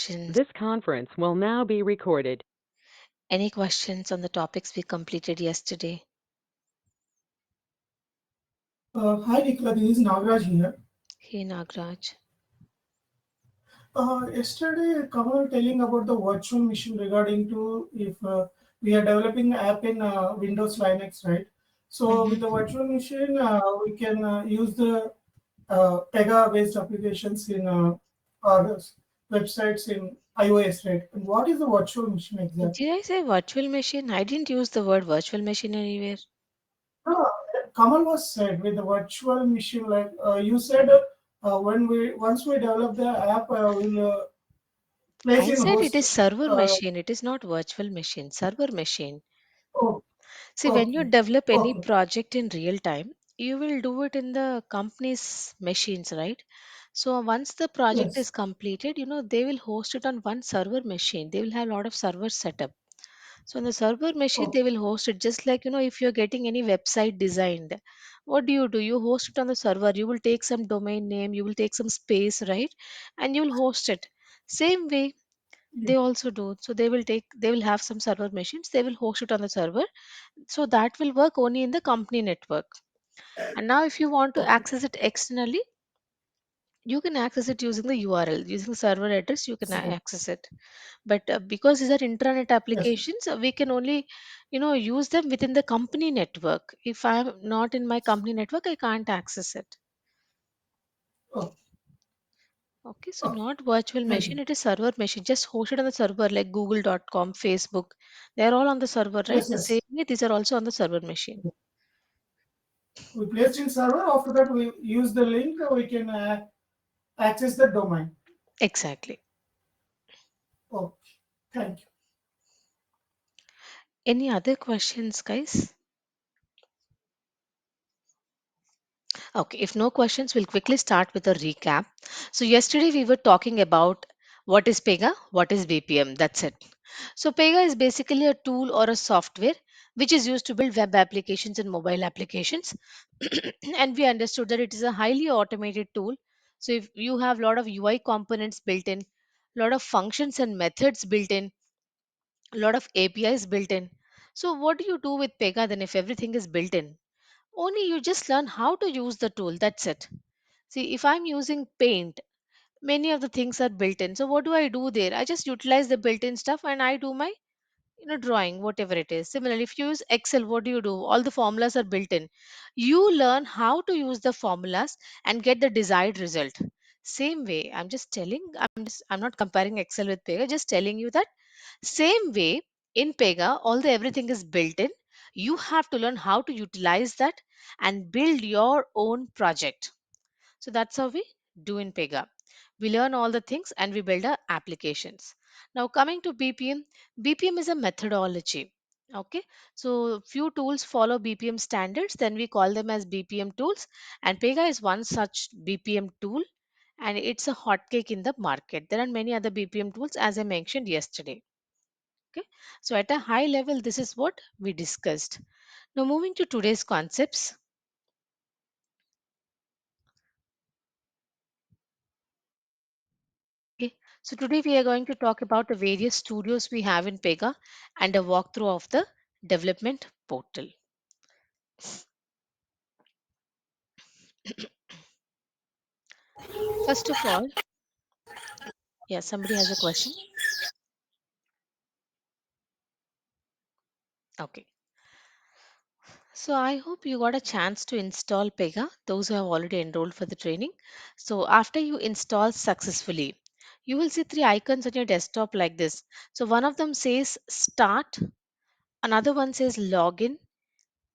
questions? This conference will now be recorded. Any questions on the topics we completed yesterday? Hi Nikhila, this is Nagraj here. Hey, Nagraj. Yesterday, Kamal telling about the virtual machine regarding to if we are developing an app in Windows Linux, right? So with the Mm-hmm. virtual machine, we can use the Pega-based applications in our websites in iOS, right? And what is the virtual machine Did exactly? I say virtual machine? I didn't use the word virtual machine anywhere. No, Kamal was said with the virtual machine, like you said, when we once we develop the app, we'll place I in said it host. is server Uh, machine. It is not virtual machine. Server machine. oh, See, when you okay, develop any okay, project in real time, you will do it in the company's machines, right? So once the project yes, is completed, they will host it on one server machine. They will have a lot of servers set up. So on the server machine, they okay, will host it just like, if you're getting any website designed, what do? You host it on the server. You will take some domain name, you will take some space, right? And you will host it. Same way yeah, they also do. So they will have some server machines, they will host it on the server. So that will work only in the company network. And now if you want to okay, access it externally, you can access it using the URL, using the server address, you can so, access it. But because these are intranet yes, applications, we can only use them within the company network. If I'm not in my company network, I can't access it. oh, Okay, so okay, not virtual thank machine, you. it is server machine, just hosted on the server like google.com, Facebook. They're all on the server, right? Yes, The same yes. way these are also on the server machine. We placed in server. After that, we use the link. We can access the domain. Exactly. Okay, thank you. Any other questions, guys? Okay, if no questions, we'll quickly start with a recap. So, yesterday we were talking about what is PEGA, what is BPM. That's it. So, PEGA is basically a tool or a software which is used to build web applications and mobile applications. And we understood that it is a highly automated tool. So, if you have a lot of UI components built in, a lot of functions and methods built in, a lot of APIs built in. So, what do you do with PEGA then if everything is built in? Only you just learn how to use the tool. That's it. See, if I'm using Paint, many of the things are built in. So what do I do there? I just utilize the built-in stuff and I do my drawing, whatever it is. Similarly, if you use Excel, what do? All the formulas are built in. You learn how to use the formulas and get the desired result. Same way, I'm not comparing Excel with Pega, just telling you that same way in Pega, all the everything is built in. You have to learn how to utilize that and build your own project. So that's how we do in Pega. We learn all the things and we build our applications. Now coming to BPM, BPM is a methodology. Okay, so few tools follow BPM standards, then we call them as BPM tools, and Pega is one such BPM tool, and it's a hotcake in the market. There are many other BPM tools as I mentioned yesterday. Okay, so at a high level, this is what we discussed. Now moving to today's concepts. Okay, so today we are going to talk about the various studios we have in Pega and a walkthrough of the development portal. First of all, yeah, somebody has a question. Okay, so I hope you got a chance to install Pega, those who have already enrolled for the training. So after you install successfully, you will see three icons on your desktop like this. So one of them says start, another one says login,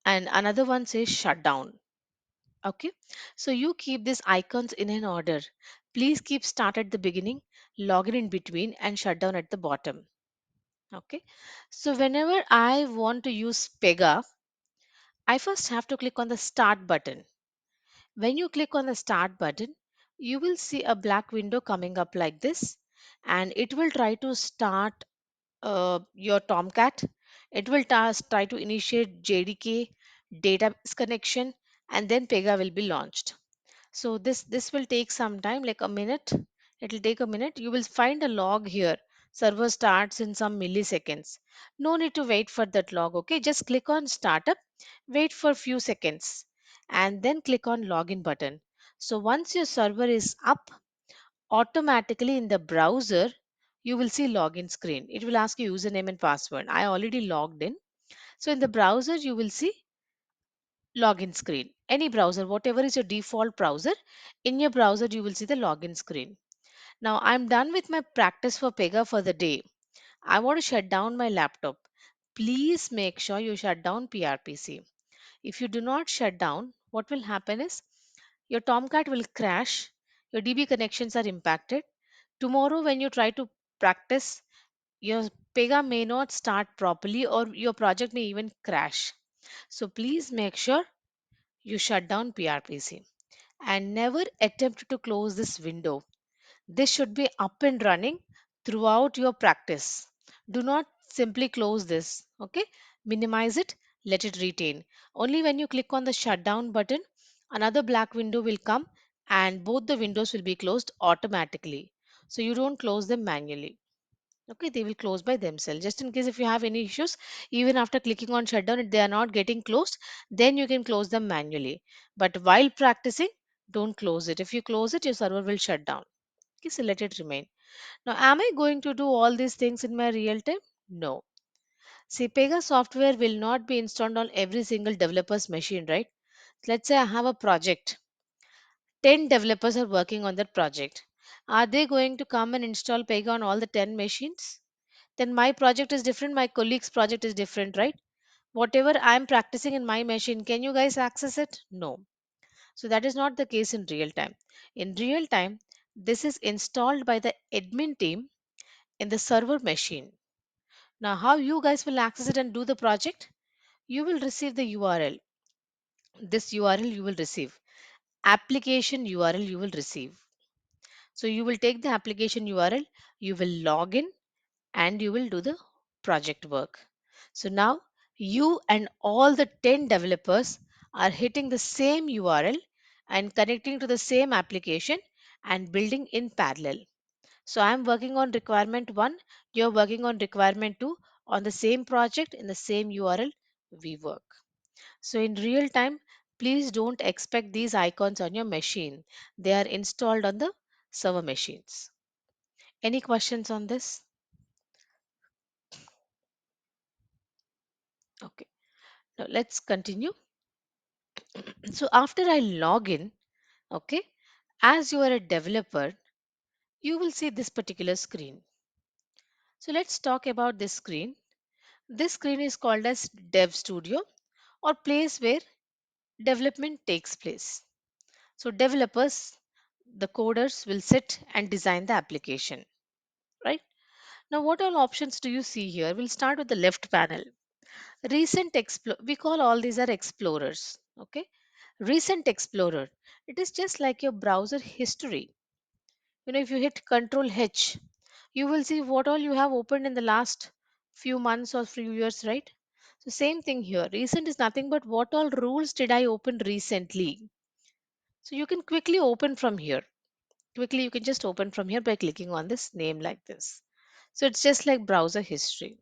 and another one says shutdown. Okay, so you keep these icons in an order. Please keep start at the beginning, login in between, and shutdown at the bottom. Okay, so whenever I want to use Pega, I first have to click on the start button. When you click on the start button, you will see a black window coming up like this, and it will try to start your Tomcat. It will try to initiate JDK, database connection, and then Pega will be launched. So this will take some time, like a minute. It'll take a minute. You will find a log here. Server starts in some milliseconds. No need to wait for that log. Okay, just click on startup, wait for a few seconds, and then click on login button. So once your server is up, automatically in the browser, you will see login screen. It will ask you username and password. I already logged in. So in the browser, you will see login screen. Any browser, whatever is your default browser, in your browser, you will see the login screen. Now I'm done with my practice for Pega for the day. I want to shut down my laptop. Please make sure you shut down PRPC. If you do not shut down, what will happen is your Tomcat will crash, your DB connections are impacted. Tomorrow, when you try to practice, your Pega may not start properly or your project may even crash. So please make sure you shut down PRPC and never attempt to close this window. This should be up and running throughout your practice. Do not simply close this. Okay, minimize it, let it retain. Only when you click on the shutdown button, another black window will come and both the windows will be closed automatically. So you don't close them manually. Okay, they will close by themselves. Just in case if you have any issues, even after clicking on shutdown, if they are not getting closed, then you can close them manually. But while practicing, don't close it. If you close it, your server will shut down. Okay, so let it remain. Now, am I going to do all these things in my real time? No. See, Pega software will not be installed on every single developer's machine, right? Let's say I have a project. 10 developers are working on that project. Are they going to come and install Pega on all the 10 machines? Then my project is different, my colleague's project is different, right? Whatever I'm practicing in my machine, can you guys access it? No. So that is not the case in real time. In real time, this is installed by the admin team in the server machine. Now, how you guys will access it and do the project? You will receive the URL. This URL you will receive. Application URL you will receive. So you will take the application URL, you will log in, and you will do the project work. So now you and all the 10 developers are hitting the same URL and connecting to the same application and building in parallel. So I'm working on requirement 1, you're working on requirement 2 on the same project in the same URL we work. So in real time, please don't expect these icons on your machine. They are installed on the server machines. Any questions on this? Okay. Now let's continue. So after I log in, okay, as you are a developer, you will see this particular screen. So let's talk about this screen. This screen is called as Dev Studio or place where development takes place. So developers, the coders will sit and design the application, right? Now what all options do you see here? We'll start with the left panel. Recent Explorer, we call all these are explorers, okay? Recent Explorer, it is just like your browser history. If you hit Control H, you will see what all you have opened in the last few months or few years, right? So same thing here. Recent is nothing but what all rules did I open recently. So you can quickly open from here. Quickly, you can just open from here by clicking on this name like this. So it's just like browser history.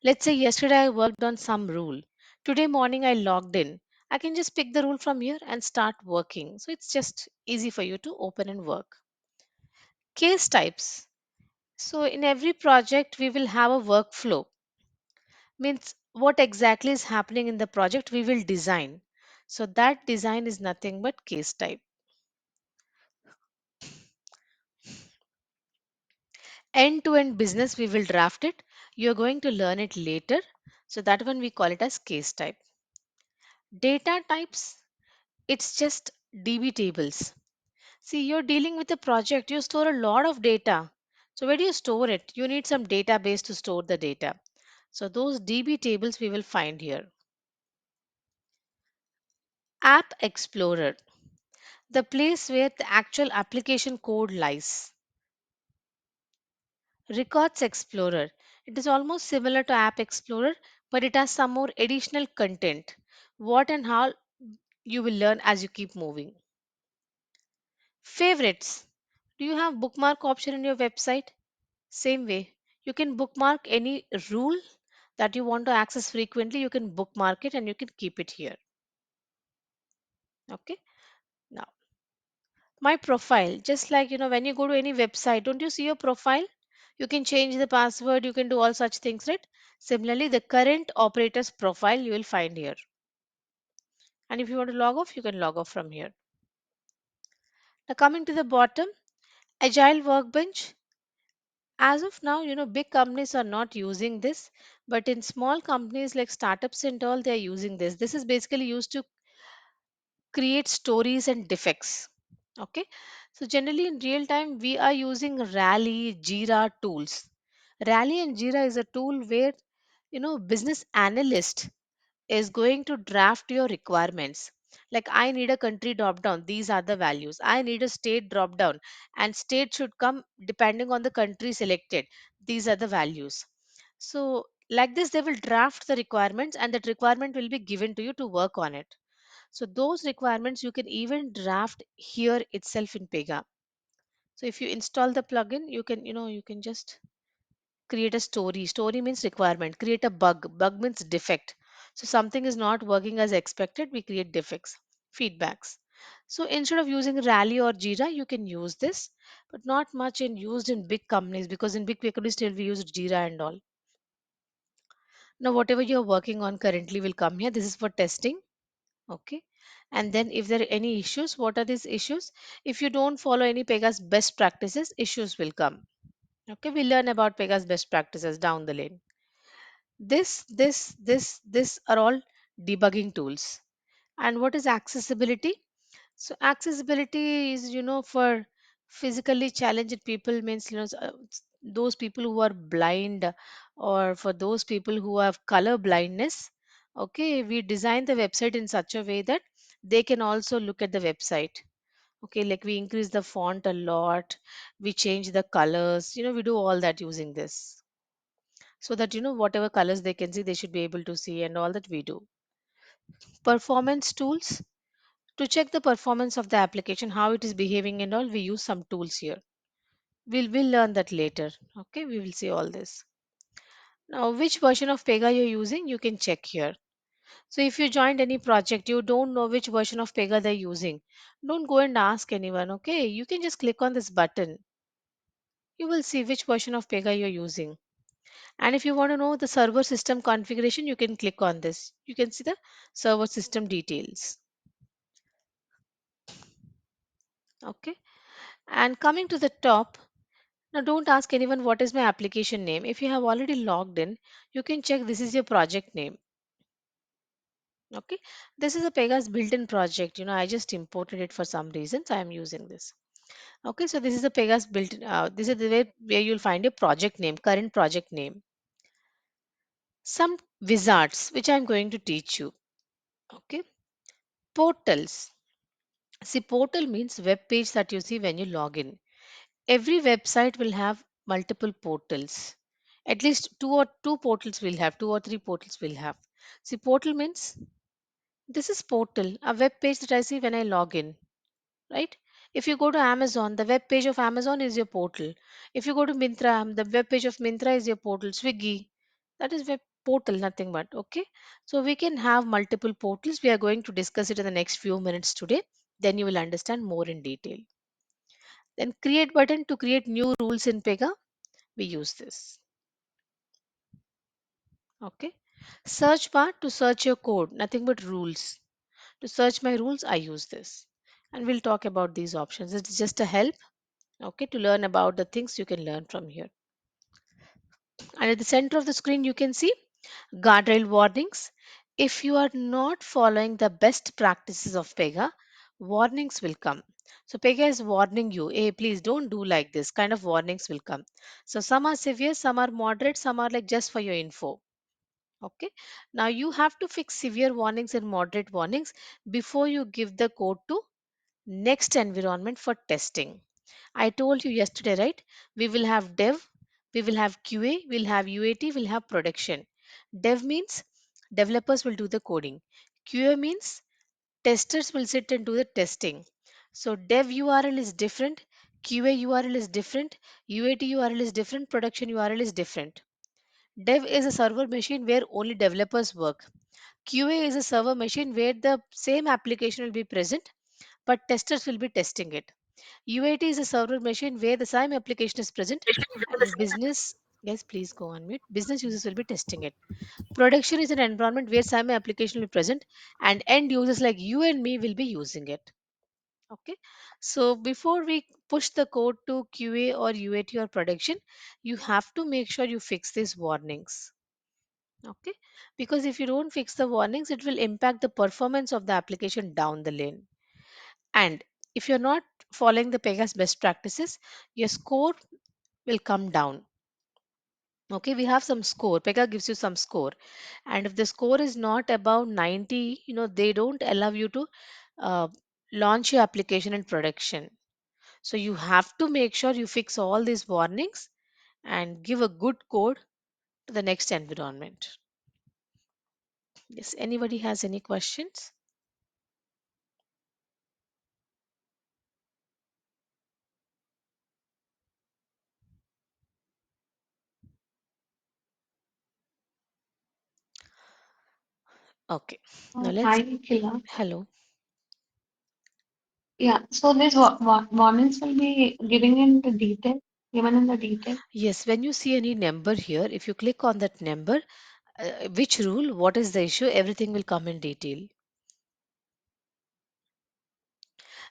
Let's say yesterday I worked on some rule. Today morning I logged in. I can just pick the rule from here and start working. So it's just easy for you to open and work. Case types. So in every project we will have a workflow. Means what exactly is happening in the project we will design. So that design is nothing but case type. End to end business we will draft it. You're going to learn it later. So that one we call it as case type. Data types, it's just DB tables. See, you're dealing with a project, you store a lot of data. So, where do you store it? You need some database to store the data. So, those DB tables we will find here. App Explorer, the place where the actual application code lies. Records Explorer, it is almost similar to App Explorer, but it has some more additional content. What and how you will learn as you keep moving. Favorites, Do you have bookmark option in your website? Same way, you can bookmark any rule that you want to access frequently. You can bookmark it and you can keep it here. Okay. Now, my profile, just like when you go to any website, don't you see your profile? You can change the password, you can do all such things, right? Similarly, the current operator's profile you will find here. And if you want to log off, you can log off from here. Now, coming to the bottom, agile workbench. As of now, big companies are not using this, but in small companies like startups and all, they are using this. This is basically used to create stories and defects. Okay. So generally in real time, we are using Rally, Jira tools. Rally and Jira is a tool where, business analyst is going to draft your requirements. Like, I need a country drop down, these are the values. I need a state drop down, and state should come depending on the country selected. These are the values. So, like this, they will draft the requirements, and that requirement will be given to you to work on it. So, those requirements you can even draft here itself in Pega. So, if you install the plugin, you can just create a story. Story means requirement. Create a bug. Bug means defect. So something is not working as expected, we create defects, feedbacks. So instead of using Rally or Jira, you can use this, but not much in used in big companies, because in big companies still we use Jira and all. Now whatever you're working on currently will come here. This is for testing. Okay. And then if there are any issues, what are these issues? If you don't follow any Pega's best practices, issues will come. Okay, we learn about Pega's best practices down the lane. This are all debugging tools. And what is accessibility? So accessibility is, for physically challenged people, means, those people who are blind, or for those people who have color blindness. Okay, we design the website in such a way that they can also look at the website. Okay, like we increase the font a lot, we change the colors, we do all that using this, so that whatever colors they can see, they should be able to see, and all that we do. Performance tools, to check the performance of the application, how it is behaving and all, we use some tools here. We'll learn that later. Okay, we will see all this. Now, which version of Pega you're using, you can check here. So if you joined any project, you don't know which version of Pega they're using, don't go and ask anyone. Okay, you can just click on this button, you will see which version of Pega you're using. And if you want to know the server system configuration, you can click on this. You can see the server system details. Okay. And coming to the top, now don't ask anyone what is my application name. If you have already logged in, you can check this is your project name. Okay. This is a Pega's built-in project. I just imported it for some reasons. I am using this. Okay. So this is a Pega's built-in. This is the way where you'll find your project name, current project name. Some wizards, which I'm going to teach you. Okay. Portals. See, portal means web page that you see when you log in. Every website will have multiple portals. At least two portals will have, two or three portals will have. See, portal means this is portal, a web page that I see when I log in, right? If you go to Amazon, the web page of Amazon is your portal. If you go to Mintra, the web page of Mintra is your portal. Swiggy, that is web portal, nothing but. Okay. So we can have multiple portals. We are going to discuss it in the next few minutes today. Then you will understand more in detail. Then create button to create new rules in Pega. We use this. Okay. Search bar to search your code, nothing but rules. To search my rules, I use this. And we'll talk about these options. It's just a help, okay, to learn about the things you can learn from here. And at the center of the screen, you can see guardrail warnings. If you are not following the best practices of Pega, warnings will come. So Pega is warning you, hey, please don't do like this. Kind of warnings will come. So some are severe, some are moderate, some are like just for your info. Okay. Now you have to fix severe warnings and moderate warnings before you give the code to next environment for testing. I told you yesterday, right? We will have dev, we will have QA, we'll have UAT, we'll have production. Dev means developers will do the coding. QA means testers will sit and do the testing. So dev URL is different, QA URL is different, UAT URL is different, production URL is different. Dev is a server machine where only developers work. QA is a server machine where the same application will be present, but testers will be testing it. UAT is a server machine where the same application is present and business, yes, please go on mute. Business users will be testing it. Production is an environment where same application will be present and end users like you and me will be using it. Okay. So before we push the code to QA or UAT or production, you have to make sure you fix these warnings. Okay. Because if you don't fix the warnings, it will impact the performance of the application down the lane. And if you're not following the Pega's best practices, your score will come down. Okay, we have some score. Pega gives you some score. And if the score is not above 90, they don't allow you to uh, launch your application in production. So you have to make sure you fix all these warnings and give a good code to the next environment. Yes, anybody has any questions? Okay, now let's, Hi, Nikhila. hello. Yeah, so these warnings will be given in the detail. Yes, when you see any number here, if you click on that number, which rule, what is the issue, everything will come in detail.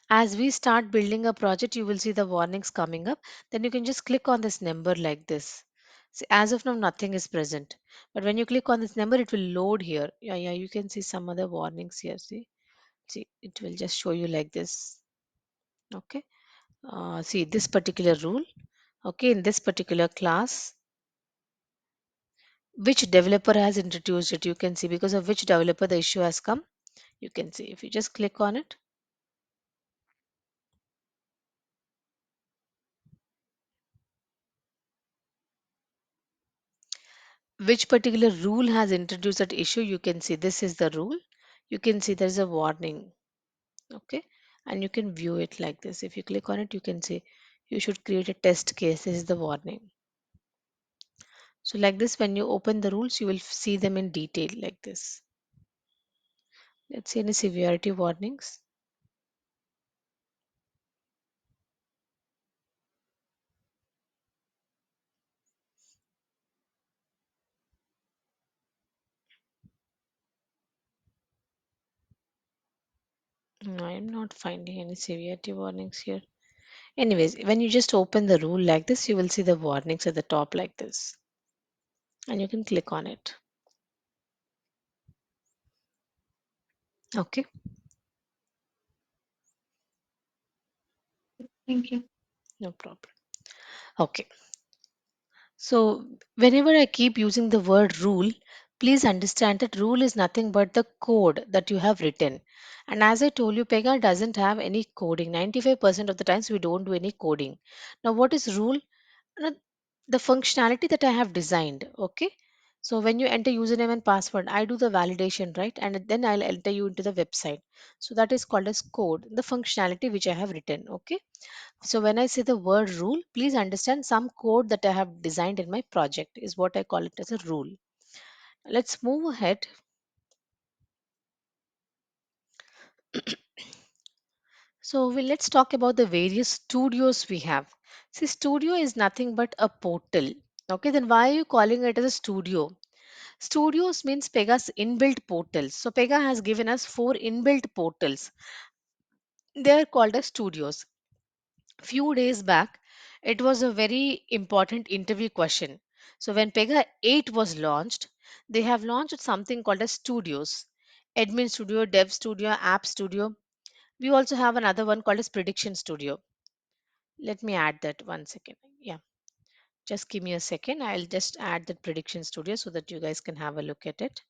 As we start building a project, you will see the warnings coming up. Then you can just click on this number like this. See, as of now, nothing is present. But when you click on this number, it will load here. Yeah, yeah, you can see some other warnings here. See, it will just show you like this. Okay. See this particular rule. Okay, in this particular class, which developer has introduced it, you can see because of which developer the issue has come. You can see if you just click on it, which particular rule has introduced that issue. You can see this is the rule. You can see there's a warning. Okay, and you can view it like this. If you click on it, you can see you should create a test case. This is the warning. So like this, when you open the rules, you will see them in detail like this. Let's see any severity warnings. No, I'm not finding any severity warnings here. Anyways, when you just open the rule like this, you will see the warnings at the top like this, and you can click on it. Okay, Thank you. no problem. Okay, so whenever I keep using the word rule, please understand that rule is nothing but the code that you have written. And as I told you, Pega doesn't have any coding. 95% of the times we don't do any coding. Now, what is rule? Know, the functionality that I have designed. Okay. So when you enter username and password, I do the validation, right? And then I'll enter you into the website. So that is called as code, the functionality which I have written. Okay. So when I say the word rule, please understand some code that I have designed in my project is what I call it as a rule. Let's move ahead. So let's talk about the various studios we have. See, studio is nothing but a portal. Okay, then why are you calling it as a studio? Studios means Pega's inbuilt portals. So Pega has given us 4 inbuilt portals. They are called as studios. Few days back, it was a very important interview question. So when Pega 8 was launched, they have launched something called as studios. Admin Studio, Dev Studio, App Studio. We also have another one called as Prediction Studio. Let me add that 1 second. Yeah, just give me a second. I'll just add that Prediction Studio so that you guys can have a look at it.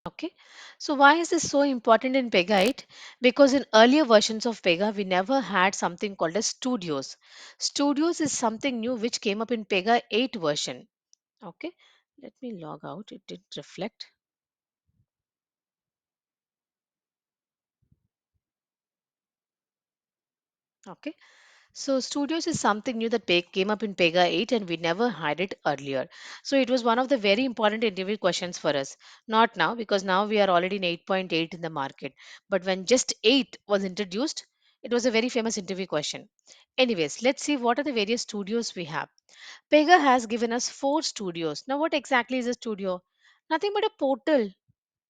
Okay, so why is this so important in Pega 8? Because in earlier versions of Pega, we never had something called as studios. Studios is something new which came up in Pega 8 version. Okay, let me log out. It did reflect. Okay. So studios is something new that came up in Pega 8 and we never had it earlier. So it was one of the very important interview questions for us. Not now because now we are already in 8.8 in the market. But when just 8 was introduced, it was a very famous interview question. Anyways, let's see what are the various studios we have. Pega has given us 4 studios. Now what exactly is a studio? Nothing but a portal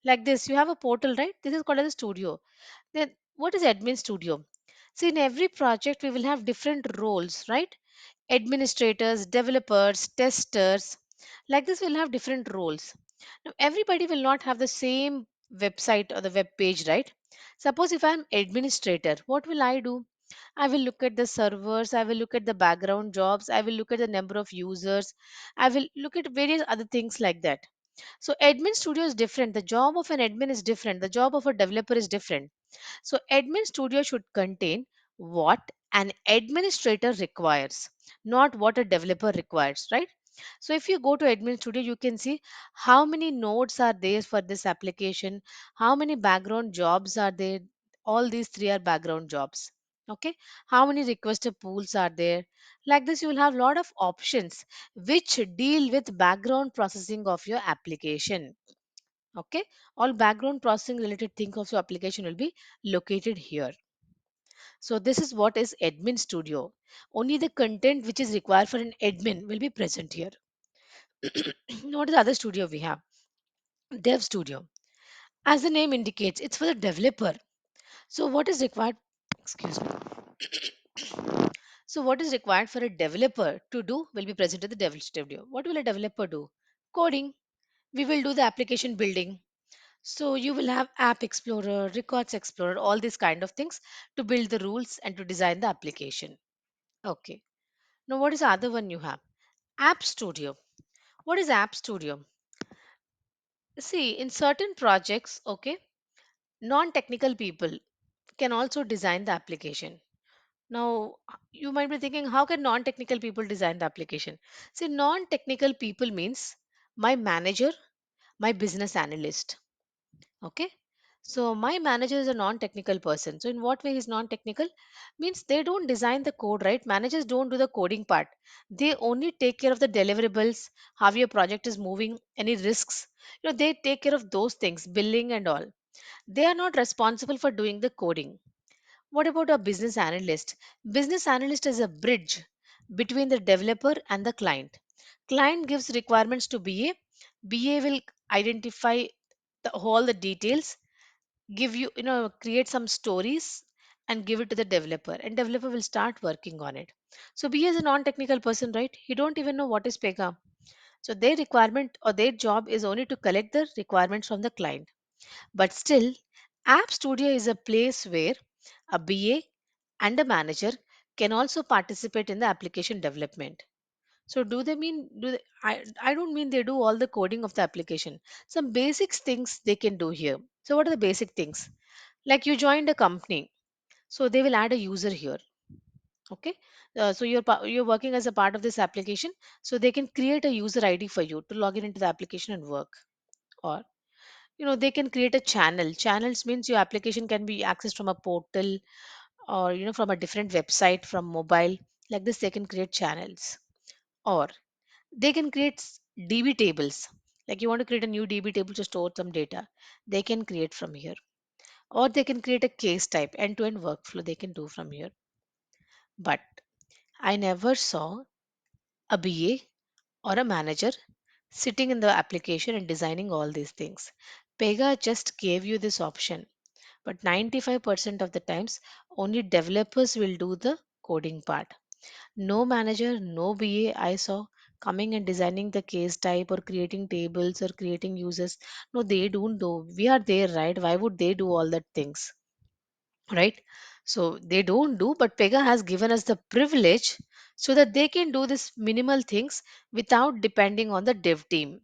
like this. You have a portal, right? This is called as a studio. Then what is admin studio? See, in every project, we will have different roles, right? Administrators, developers, testers. Like this, we'll have different roles. Now, everybody will not have the same website or the web page, right? Suppose if I'm administrator, what will I do? I will look at the servers, I will look at the background jobs, I will look at the number of users, I will look at various other things like that. So admin studio is different. The job of an admin is different. The job of a developer is different. So, admin studio should contain what an administrator requires, not what a developer requires, right? So, if you go to admin studio, you can see how many nodes are there for this application, how many background jobs are there. All these three are background jobs. Okay, how many requester pools are there? Like this, you will have a lot of options which deal with background processing of your application. Okay, all background processing related things of your application will be located here. So this is what is admin studio. Only the content which is required for an admin will be present here. What is the other studio we have? Dev studio. As the name indicates, it's for the developer. So what is required? Excuse me. So what is required for a developer to do will be present in the dev studio. What will a developer do? Coding. We will do the application building. So you will have App Explorer, Records Explorer, all these kind of things to build the rules and to design the application. Okay. Now what is the other one you have? App Studio. What is App Studio? See, in certain projects, okay, non-technical people can also design the application. Now, you might be thinking, how can non-technical people design the application? See, non-technical people means my manager, my business analyst. Okay. So my manager is a non-technical person. So in what way is non-technical? Means they don't design the code, right? Managers don't do the coding part. They only take care of the deliverables, how your project is moving, any risks. They take care of those things, billing and all. They are not responsible for doing the coding. What about a business analyst? Business analyst is a bridge between the developer and the client. Client gives requirements to BA. BA will identify all the details, give create some stories and give it to the developer, and developer will start working on it. So B is a non-technical person, right? He don't even know what is Pega. So their requirement or their job is only to collect the requirements from the client. But still, App Studio is a place where a BA and a manager can also participate in the application development. So do they mean do they, I don't mean they do all the coding of the application. Some basic things they can do here. So what are the basic things? Like you joined a company, so they will add a user here. Okay. So you're working as a part of this application, so they can create a user ID for you to log in into the application and work. Or they can create a channel. Channels means your application can be accessed from a portal, or from a different website, from mobile. Like this they can create channels. Or they can create DB tables. Like you want to create a new DB table to store some data, they can create from here. Or they can create a case type, end-to-end workflow they can do from here. But I never saw a BA or a manager sitting in the application and designing all these things. Pega just gave you this option, but 95% of the times only developers will do the coding part. No manager, no BA I saw coming and designing the case type or creating tables or creating users. No, they don't do. We are there, right? Why would they do all that things? Right? So they don't do, but Pega has given us the privilege so that they can do this minimal things without depending on the dev team.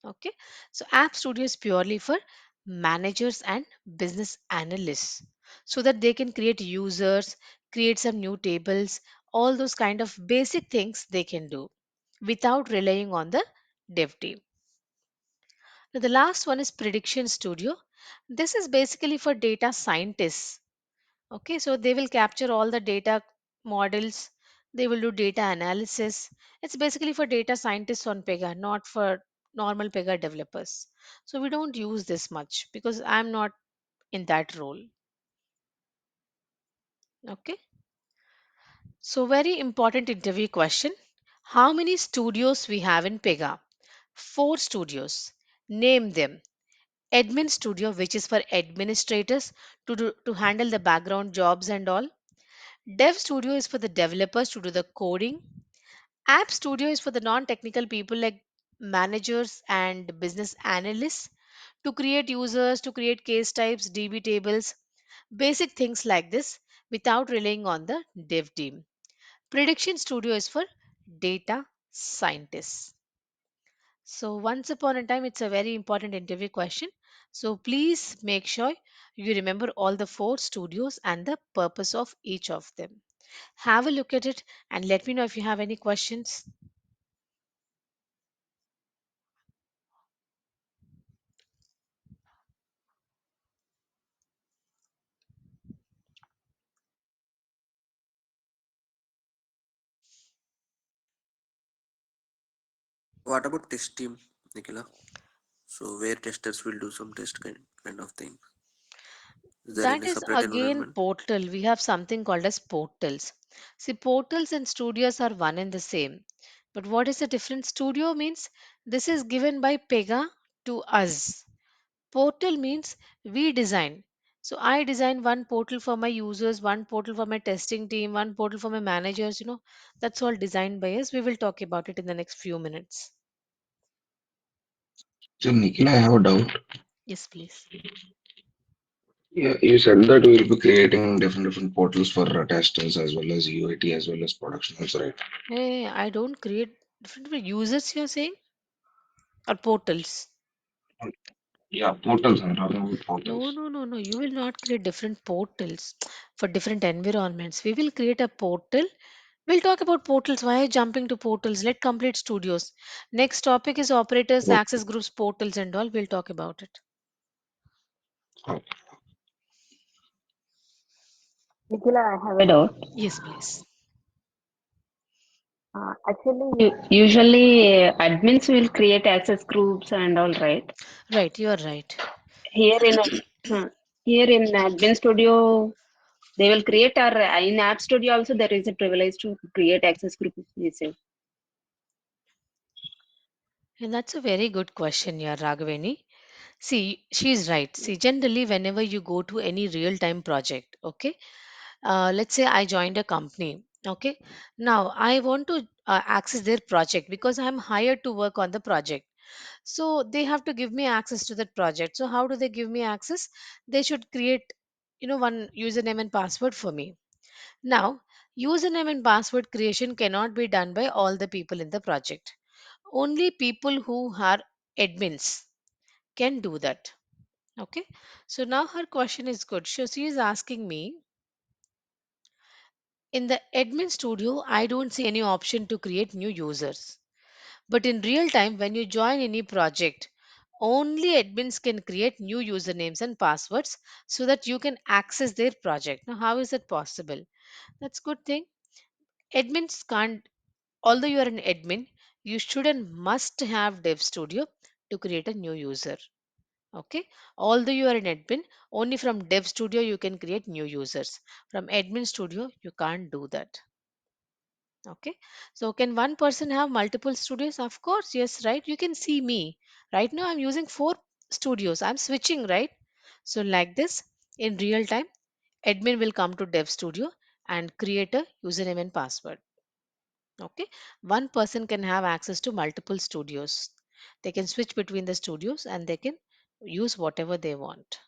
Okay. So App Studio is purely for managers and business analysts so that they can create users, create some new tables, all those kind of basic things they can do without relying on the dev team. Now, the last one is Prediction Studio. This is basically for data scientists. Okay, so they will capture all the data models, they will do data analysis. It's basically for data scientists on Pega, not for normal Pega developers. So we don't use this much because I'm not in that role. Okay, so very important interview question. How many studios we have in Pega? Four studios. Name them. Admin studio, which is for administrators to handle the background jobs and all. Dev studio is for the developers to do the coding. App studio is for the non-technical people like managers and business analysts to create users, to create case types, DB tables, basic things like this without relying on the dev team. Prediction studio is for data scientists. So once upon a time, it's a very important interview question. So please make sure you remember all the four studios and the purpose of each of them. Have a look at it and let me know if you have any questions. What about test team, Nikhila? So where testers will do some kind of thing. Is there That any is separate again environment? portal. We have something called as portals. See, portals and studios are one and the same. But what is the difference? Studio means this is given by Pega to us. Portal means we design. So I design one portal for my users, one portal for my testing team, one portal for my managers. That's all designed by us. We will talk about it in the next few minutes. So, Nikhil, I have a doubt. Yes, please. Yeah, you said that we will be creating different portals for testers as well as UAT as well as production also, right? Hey, I don't create different users, you're saying, or portals. Yeah, portals. I'm talking about No, portals. no, no, no. You will not create different portals for different environments. We will create a portal. We'll talk about portals. Why are you jumping to portals? Let complete studios. Next topic is operators, Okay. access groups, portals, and all. We'll talk about it. Okay. Nikhila, I have a doubt. Yes, please. Actually, usually admins will create access groups and all, right? Right, you are right. Here in uh, here in Admin Studio, they will create, or in App Studio also there is a privilege to create access group. You say. And that's a very good question, yeah, Raghaveni. See, she's right. See, generally, whenever you go to any real time project, okay, let's say I joined a company, okay, now I want to access their project because I'm hired to work on the project. So they have to give me access to that project. So, how do they give me access? They should create, one username and password for me. Now, username and password creation cannot be done by all the people in the project. Only people who are admins can do that. Okay. So now her question is good. So she is asking me, in the admin studio, I don't see any option to create new users. But in real time, when you join any project, only admins can create new usernames and passwords so that you can access their project. Now, how is that possible? That's good thing. Admins can't, although you are an admin, you should and must have Dev Studio to create a new user. Okay, although you are an admin, only from Dev Studio you can create new users. From Admin Studio, you can't do that. Okay, so can one person have multiple studios? Of course, yes, right. You can see me right now. I'm using four studios. I'm switching, right? So, like this, in real time, admin will come to Dev Studio and create a username and password. Okay, one person can have access to multiple studios. They can switch between the studios and they can use whatever they want.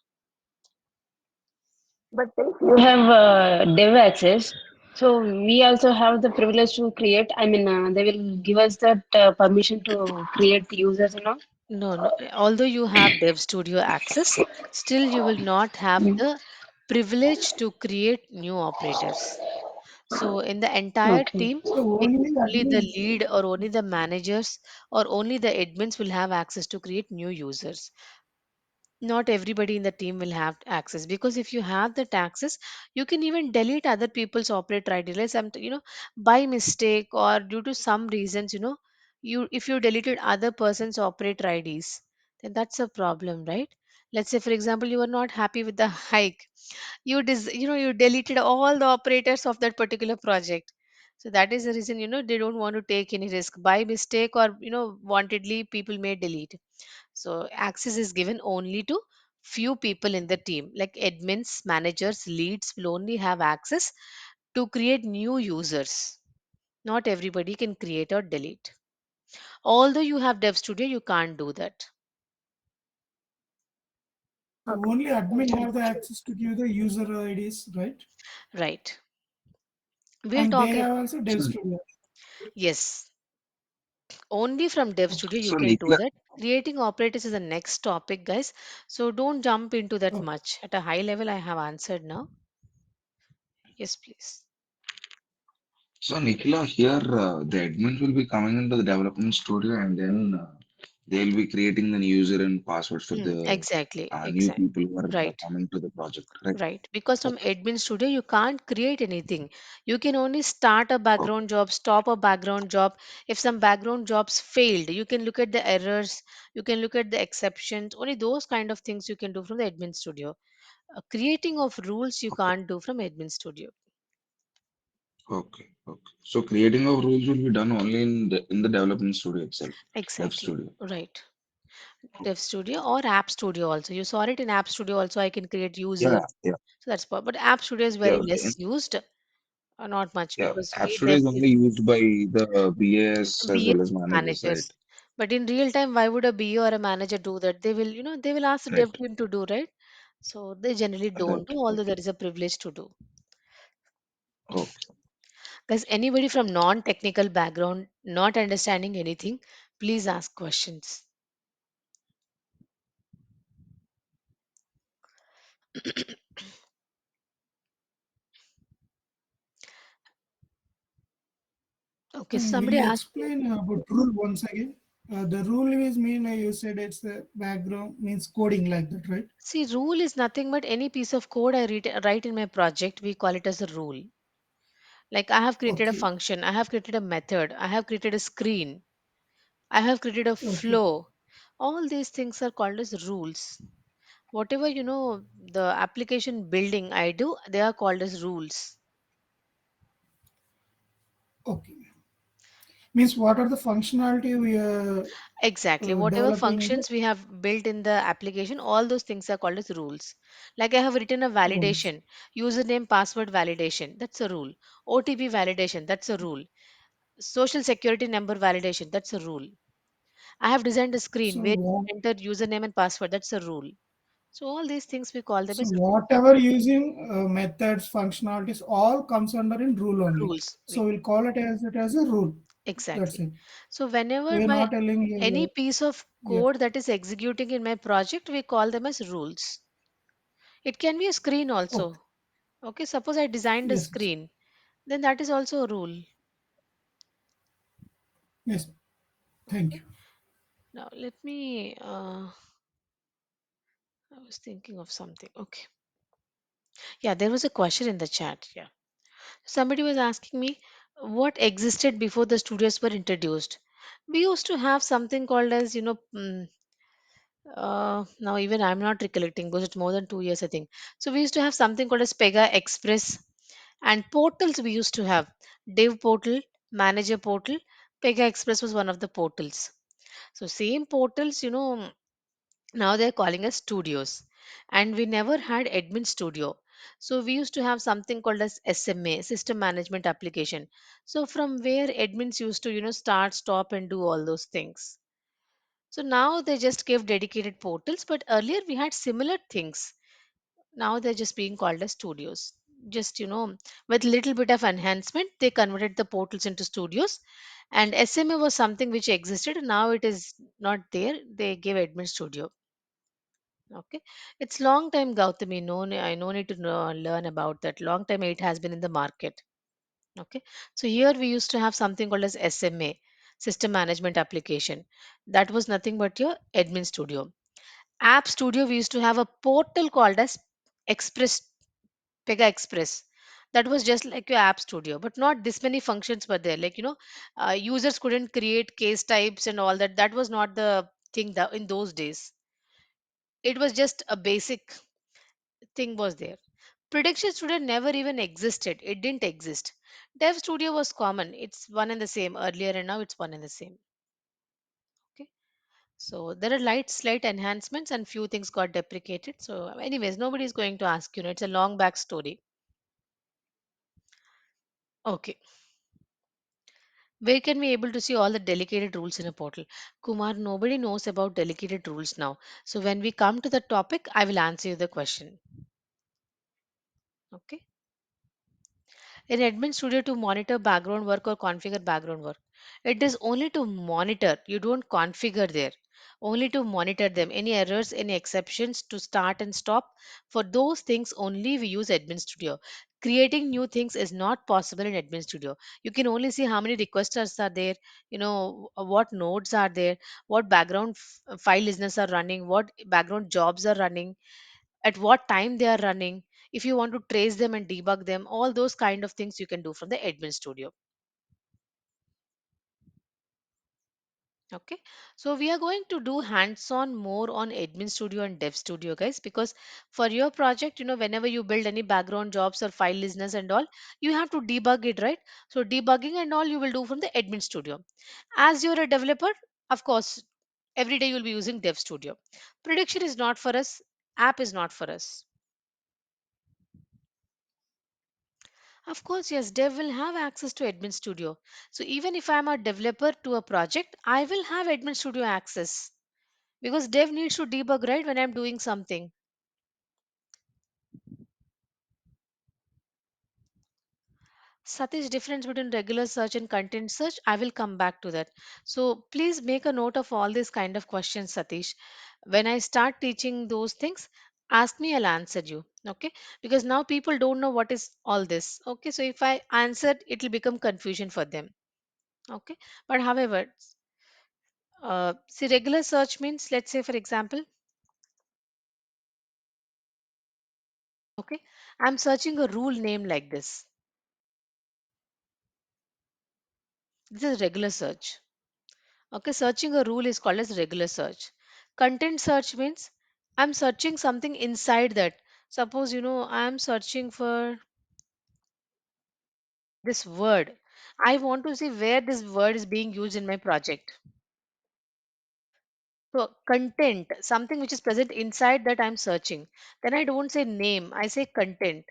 But if you have dev access, so we also have the privilege to create. I mean, they will give us that permission to create users and all. No, no. Although you have Dev Studio access, still you will not have Mm. the privilege to create new operators. So in the entire Okay. team, So maybe only only the admins. lead or only the managers or only the admins will have access to create new users. Not everybody in the team will have access, because if you have that access, you can even delete other people's operator id, like some, by mistake or due to some reasons, you if you deleted other person's operator ids, then that's a problem, right? Let's say for example you are not happy with the hike, you deleted all the operators of that particular project. So that is the reason, they don't want to take any risk by mistake, or wantedly people may delete. So access is given only to few people in the team, like admins, managers, leads will only have access to create new users. Not everybody can create or delete. Although you have Dev Studio, you can't do that. So only admin have the access to give the user IDs, right? Right. We'll And they talk. have also Dev So, Studio. Yes. Only from Dev Okay. Studio you so can do Nikhila, that. Creating operators is the next topic, guys. So don't jump into that Okay. much. At a high level, I have answered now. Yes, please. so Nikhila, here the admins will be coming into the development studio and then they'll be creating the user and passwords for the Exactly. new Exactly. people who are Right. coming to the project, right? Right, because from Okay, admin studio you can't create anything. You can only start a okay, background job, stop a background job. If some background jobs failed, you can look at the errors, you can look at the exceptions. Only those kind of things you can do from the admin studio. Creating of rules you okay, can't do from admin studio. okay, okay. So creating of rules will be done only in the development studio itself, dev Exactly. studio. Right. Dev studio or app studio also. You saw it in app studio also. I can create users. Yeah, yeah, So but app studio is yeah. very less used. Not much, Yeah, because App we Studio is devs only used by the BAs as BA well as managers, right? managers. But in real time, why would a BA or a manager do that? They will ask the dev Right, team to do, right? So they generally don't right. do, although Okay, there is a privilege to do. okay. Because anybody from non-technical background not understanding anything, please ask questions. Okay, so And will somebody you asked me, explain about rule once again? The rule is mean you said it's the background means coding like that, right? see, rule is nothing but any piece of code write in my project. We call it as a rule. Like I have created a Okay, function, I have created a method, I have created a screen, I have created a okay, flow. All these things are called as rules. Whatever the application building I do, they are called as rules. okay. Means what are the functionality we are Exactly. Whatever developing in the functions we have built in the application, all those things are called as rules. Like I have written a rules? validation, username, password validation, that's a rule. OTP validation, that's a rule. Social security number validation, that's a rule. I have designed a screen So where what? you enter username and password, that's a rule. So all these things we call them So as whatever using methods, functionalities, all comes under in rule only. rules. So we'll call it as a rule. That's Exactly. it. So whenever We are my not telling here. any piece of Yeah. code that is executing in my project, we call them as rules. It can be a screen Okay. also. Okay, suppose I designed a Yes. Yes. screen, then that is also a rule. Yes. Thank Okay. you. Now let me. I was thinking of something. Okay. Yeah, there was a question in the chat. Yeah, somebody was asking me what existed before the studios were introduced. We used to have something called as now even I'm not recollecting because it's more than 2 years, I think. So we used to have something called as Pega Express and portals we used to have. Dev portal, manager portal, Pega Express was one of the portals. So same portals, now they're calling us studios. And we never had admin studio. So we used to have something called as SMA, system management application. So from where admins used to, start, stop and do all those things. So now they just give dedicated portals, but earlier we had similar things. Now they're just being called as studios. Just, with little bit of enhancement, they converted the portals into studios. And SMA was something which existed. And now it is not there. They gave admin studio. Okay. It's long time, Gautami. I no need to learn about that. Long time it has been in the market. Okay. So here we used to have something called as SMA, System Management Application. That was nothing but your admin studio. App Studio, we used to have a portal called as Express, Pega Express. That was just like your App Studio, but not this many functions were there. Like, users couldn't create case types and all that. That was not the thing that in those days. It was just a basic thing was there. Prediction Studio never even existed. It didn't exist. Dev Studio was common. It's one and the same earlier, and now it's one and the same. Okay. So there are slight enhancements, and few things got deprecated. So, anyways, nobody is going to ask. It's a long back story. Okay. Where can we able to see all the delegated rules in a portal? Kumar, nobody knows about delegated rules now. So when we come to the topic, I will answer you the question. Okay. In admin studio to monitor background work or configure background work. It is only to monitor. You don't configure there. Only to monitor them. Any errors, any exceptions to start and stop. For those things only we use admin studio. Creating new things is not possible in admin studio. You can only see how many requesters are there, what nodes are there, what background file listeners are running, what background jobs are running, at what time they are running, if you want to trace them and debug them, all those kind of things you can do from the admin studio. Okay, so we are going to do hands-on more on admin studio and dev studio, guys, because for your project, whenever you build any background jobs or file listeners and all, you have to debug it, right? So debugging and all you will do from the admin studio. As you're a developer, of course, every day you'll be using dev studio. Prediction is not for us, app is not for us. Of course, yes, dev will have access to admin studio. So even if I'm a developer to a project, I will have admin studio access because dev needs to debug, right, when I'm doing something. Satish, difference between regular search and content search, I will come back to that. So please make a note of all these kind of questions, Satish. When I start teaching those things, ask me, I'll answer you. Okay, because now people don't know what is all this. Okay, so if I answer, it will become confusion for them. Okay, but however, see, regular search means, let's say, for example, okay, I'm searching a rule name like this. This is regular search. Okay, searching a rule is called as regular search. Content search means I'm searching something inside that. Suppose, I'm searching for this word. I want to see where this word is being used in my project. So, content, something which is present inside that I'm searching. Then I don't say name, I say content.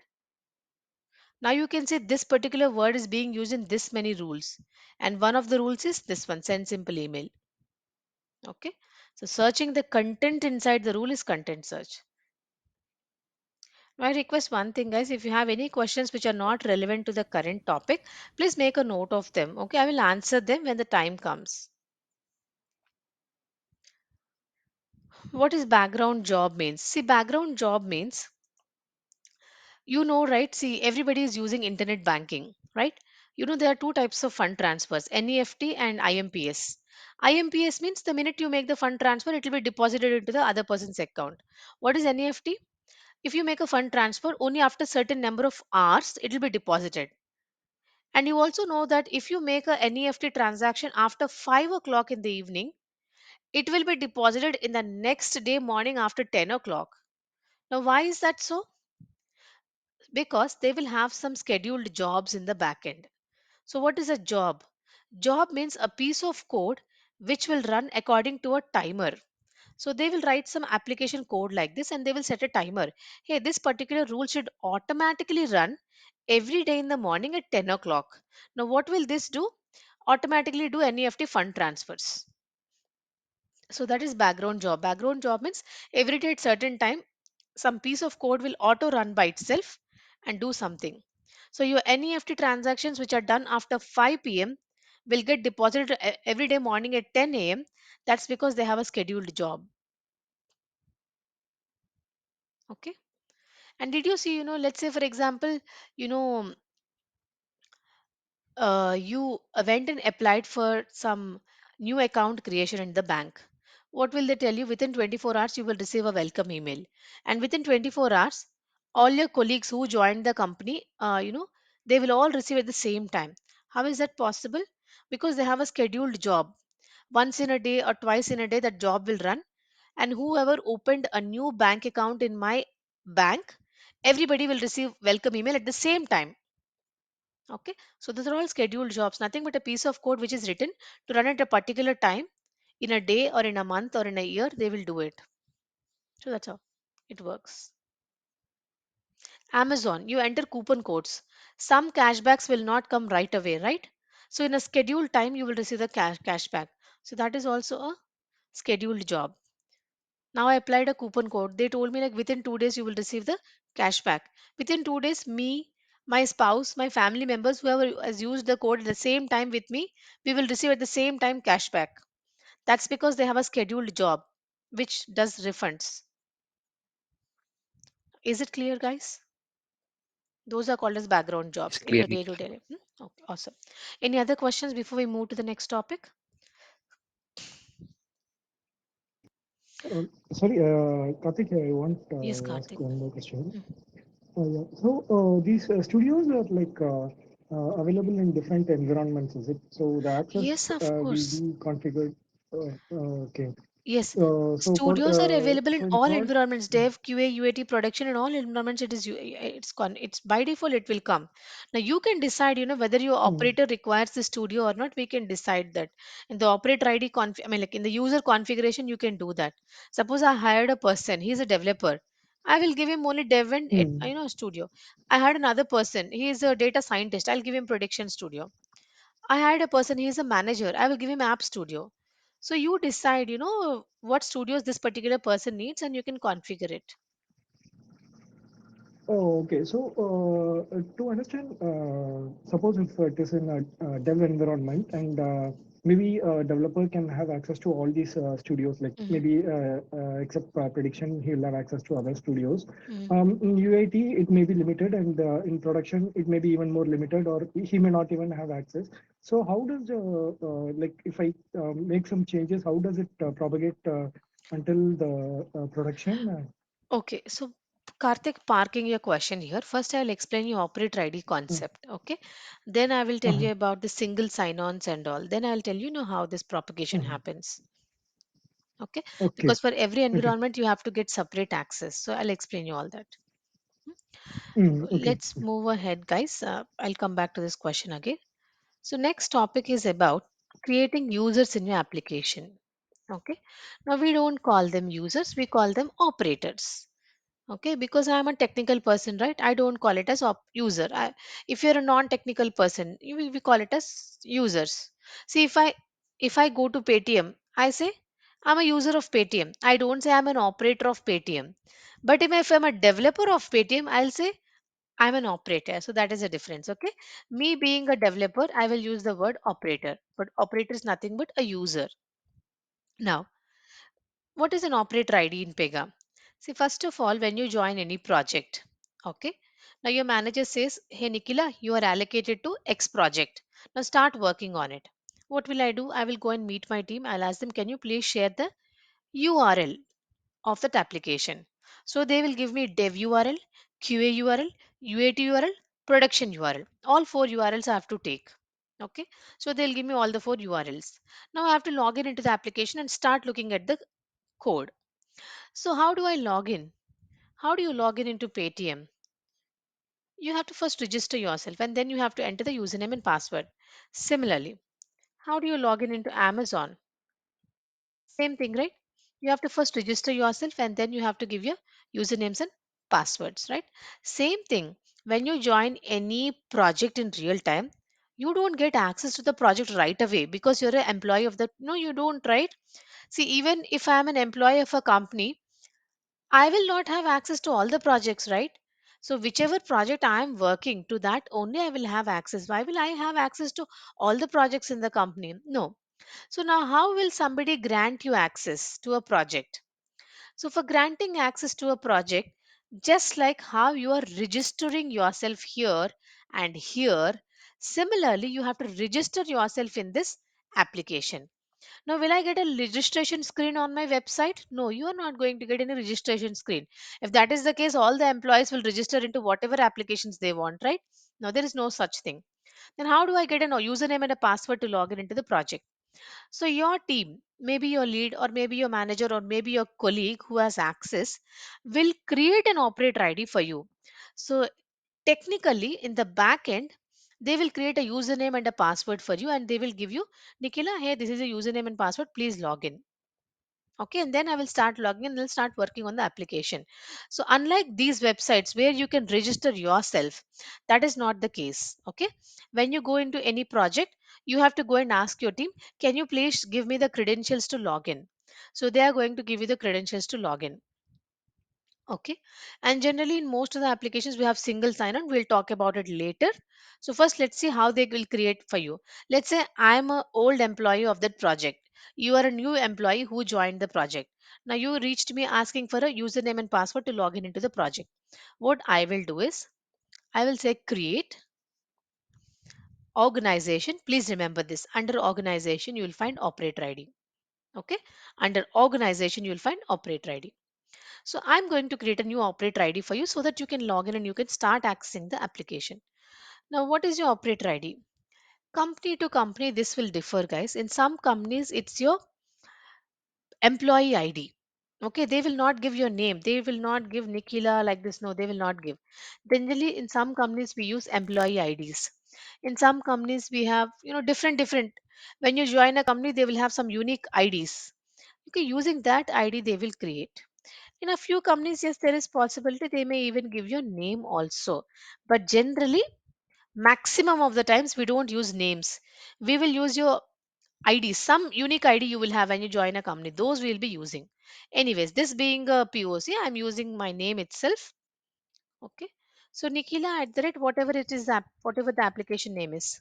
Now you can say this particular word is being used in this many rules. And one of the rules is this one, send simple email. Okay. So searching the content inside the rule is content search. Now I request one thing, guys. If you have any questions which are not relevant to the current topic, please make a note of them. Okay. I will answer them when the time comes. What is background job means? See, background job means, right? See, everybody is using internet banking, right? There are two types of fund transfers, NEFT and IMPS. IMPS means the minute you make the fund transfer, it will be deposited into the other person's account. What is NEFT? If you make a fund transfer, only after certain number of hours, it will be deposited. And you also know that if you make a NEFT transaction after 5 o'clock in the evening, it will be deposited in the next day morning after 10 o'clock. Now, why is that so? Because they will have some scheduled jobs in the back end. So, what is a job? Job means a piece of code which will run according to a timer. So, they will write some application code like this and they will set a timer. Hey, this particular rule should automatically run every day in the morning at 10 o'clock. Now, what will this do? Automatically do NEFT fund transfers. So, that is background job. Background job means every day at certain time, some piece of code will auto run by itself and do something. So your NEFT transactions which are done after 5 p.m. will get deposited every day morning at 10 a.m. That's because they have a scheduled job. Okay. And did you see, let's say for example, you know, you went and applied for some new account creation in the bank. what will they tell you? Within 24 hours, you will receive a welcome email. And within 24 hours, all your colleagues who joined the company, they will all receive at the same time. How is that possible? Because they have a scheduled job. Once in a day or twice in a day, that job will run. And whoever opened a new bank account in my bank, everybody will receive welcome email at the same time. Okay, so those are all scheduled jobs, nothing but a piece of code which is written to run at a particular time in a day or in a month or in a year, they will do it. So that's how it works. Amazon, you enter coupon codes. Some cashbacks will not come right away, right? So in a scheduled time, you will receive the cashback. So that is also a scheduled job. Now I applied a coupon code. They told me like within 2 days you will receive the cashback. Within 2 days, me, my spouse, my family members, whoever has used the code at the same time with me, we will receive at the same time cashback. That's because they have a scheduled job which does refunds. Is it clear, guys? Those are called as background It's jobs in clear, your day to Nikhila. day. Okay, awesome. Any other questions before we move to the next topic? Sorry, Karthik, I want Yes, to ask Karthik. one more question. Mm. Yeah. So these studios are like available in different environments, is it? So the access Yes, of will course. be configured. Okay. Yes, So for studios are available in so in all third. environments. Dev, QA, UAT, production, and all environments. It's by default it will come. Now you can decide, whether your Mm, operator requires the studio or not. We can decide that in the operator ID I mean, like in the user configuration, you can do that. Suppose I hired a person. He's a developer. I will give him only dev and mm. studio. I had another person. He is a data scientist. I'll give him production studio. I hired a person, he is a manager. I will give him App Studio. So you decide, what studios this particular person needs and you can configure it. Oh, okay. So, to understand, suppose if it is in a dev environment and maybe a developer can have access to all these studios, like Hmm. maybe except prediction, he'll have access to other studios. Hmm. In UAT, it may be limited, and in production, it may be even more limited, or he may not even have access. So, how does like if I make some changes, how does it propagate until the production? Okay, so Karthik, parking your question here. First, I'll explain you operator ID Uh, concept. Okay, then I will tell uh-huh. you about the single sign-ons and all. Then I'll tell you, how this propagation Uh-huh. happens. Okay, Okay. because for every Okay. environment you have to get separate access. So I'll explain you all that. Okay. Let's move ahead, guys. I'll come back to this question again. So next topic is about creating users in your application. Okay. Now we don't call them users, we call them operators. Okay, because I am a technical person, right? I don't call it as user. If you're a non-technical person, we call it as users. See, if I go to Paytm, I say I'm a user of Paytm. I don't say I'm an operator of Paytm. But if I'm a developer of Paytm, I'll say I'm an operator. So that is a difference. Okay. Me being a developer, I will use the word operator. But operator is nothing but a user. Now, what is an operator ID in Pega? See, first of all, when you join any project, okay. Now your manager says, "Hey Nikhila, you are allocated to X project. Now start working on it." What will I do? I will go and meet my team. I'll ask them, "Can you please share the URL of that application?" So they will give me dev URL, QA URL, UAT URL, production URL. All four URLs I have to take. Okay. So they'll give me all the four URLs. Now I have to log in into the application and start looking at the code. So how do I log in? How do you log in into Paytm? You have to first register yourself and then you have to enter the username and password. Similarly, how do you log in into Amazon? Same thing, right? You have to first register yourself and then you have to give your usernames and passwords, right? Same thing. When you join any project in real time, you don't get access to the project right away because you're an employee of the. No, you don't, right? See, even if I'm an employee of a company, I will not have access to all the projects, right? So, whichever project I am working to, that only I will have access. Why will I have access to all the projects in the company? No. So, now how will somebody grant you access to a project? So, for granting access to a project, just like how you are registering yourself here and here, similarly, you have to register yourself in this application. Now, will I get a registration screen on my website? No, you are not going to get any registration screen. If that is the case, all the employees will register into whatever applications they want, right? Now, there is no such thing. Then, how do I get a username and a password to log in into the project? So, your team, maybe your lead, or maybe your manager, or maybe your colleague who has access, will create an operator ID for you. So, technically, in the back end, they will create a username and a password for you, and they will give you, Nikhila, hey, this is a username and password, please log in. Okay, and then I will start logging in and I'll start working on the application. So, unlike these websites where you can register yourself, that is not the case. Okay, when you go into any project, you have to go and ask your team, can you please give me the credentials to log in? So, they are going to give you the credentials to log in. Okay. And generally, in most of the applications, we have single sign on. We'll talk about it later. So, first, let's see how they will create for you. Let's say I'm an old employee of that project. You are a new employee who joined the project. Now, you reached me asking for a username and password to log in into the project. What I will do is, I will say create organization. Please remember this. Under organization, you will find operator ID. Okay. Under organization, you will find operator ID. So I'm going to create a new operator ID for you so that you can log in and you can start accessing the application. Now, what is your operator ID? Company to company, this will differ, guys. In some companies, it's your employee ID. Okay, they will not give your name. They will not give Nikhila like this. No, they will not give. Generally, in some companies, we use employee IDs. In some companies, we have, different. When you join a company, they will have some unique IDs. Okay, using that ID, they will create. In a few companies, yes, there is possibility they may even give your name also. But generally, maximum of the times we don't use names. We will use your ID, some unique ID you will have when you join a company. Those we'll be using. Anyways, this being a POC, I'm using my name itself. Okay. So Nikhila at the rate, whatever it is, whatever the application name is.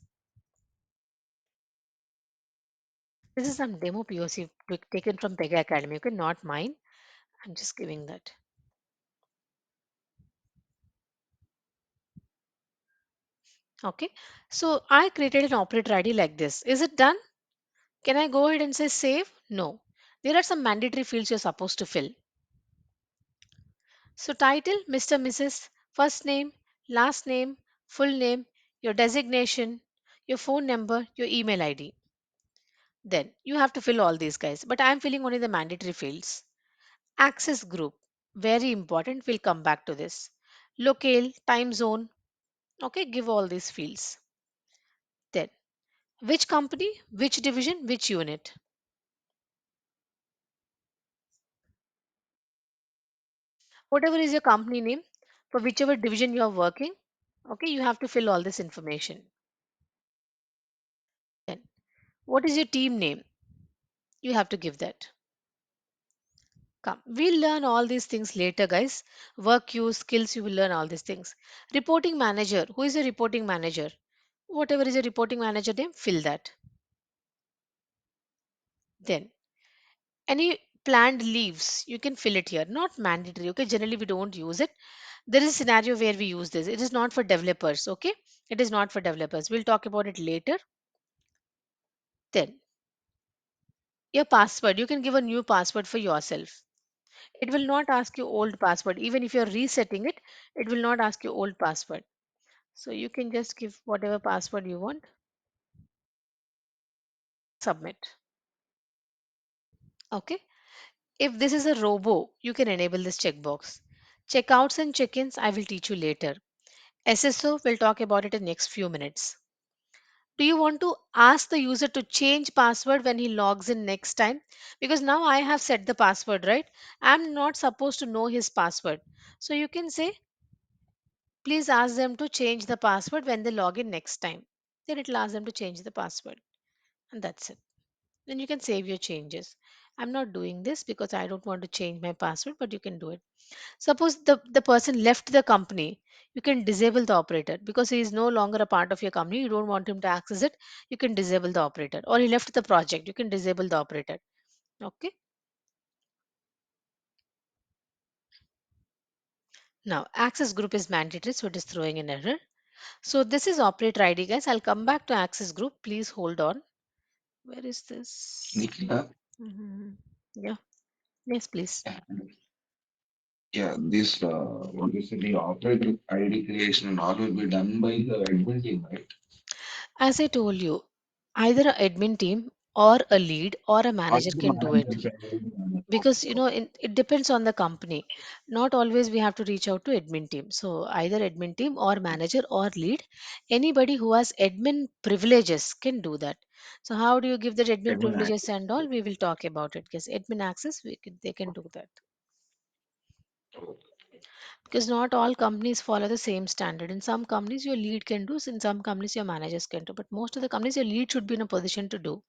This is some demo POC taken from Pega Academy. Okay, not mine. I'm just giving that. Okay. So I created an operator ID like this. Is it done? Can I go ahead and say save? No. There are some mandatory fields you're supposed to fill. So title, Mr. Mrs., first name, last name, full name, your designation, your phone number, your email ID. Then you have to fill all these guys. But I'm filling only the mandatory fields. Access group. Very important. We'll come back to this. Locale, time zone. Okay, give all these fields. Then which company, which division, which unit. Whatever is your company name, for whichever division you are working, okay, you have to fill all this information. Then what is your team name? You have to give that. Come, we'll learn all these things later, guys. Work use, skills, you will learn all these things. Reporting manager. Who is a reporting manager? Whatever is a reporting manager name, fill that. Then any planned leaves, you can fill it here. Not mandatory, okay? Generally, we don't use it. There is a scenario where we use this. It is not for developers, okay? It is not for developers. We'll talk about it later. Then your password, you can give a new password for yourself. It will not ask you old password. Even if you're resetting it, it will not ask you old password. So you can just give whatever password you want. Submit. Okay. If this is a robo, you can enable this checkbox. Checkouts and check-ins, I will teach you later. SSO, we'll talk about it in next few minutes. Do you want to ask the user to change password when he logs in next time? Because now I have set the password, right? I'm not supposed to know his password. So you can say, please ask them to change the password when they log in next time. Then it will ask them to change the password. And that's it. Then you can save your changes. I'm not doing this because I don't want to change my password, but you can do it. Suppose the person left the company, you can disable the operator because he is no longer a part of your company. You don't want him to access it. You can disable the operator. Or he left the project, you can disable the operator. Okay. Now, access group is mandatory, so it is throwing an error. So this is operator ID, guys. I'll come back to access group. Please hold on. Where is this? Nikhila, Mhm. Yeah. Yes, please. yeah, this what you said, the operator ID creation and all will be done by the admin team, right? As I told you, either a admin team or a lead or a manager Also, can do it, managers and because okay, you know okay. it depends on the company. Not always we have to reach out to admin team. So either admin team or manager or lead, anybody who has admin privileges can do that. So how do you give that admin Admin privileges access. and all? We will talk about it. Yes, admin access, they can do that, because not all companies follow the same standard. In some companies your lead can do, in some companies your managers can do, but most of the companies your lead should be in a position to do.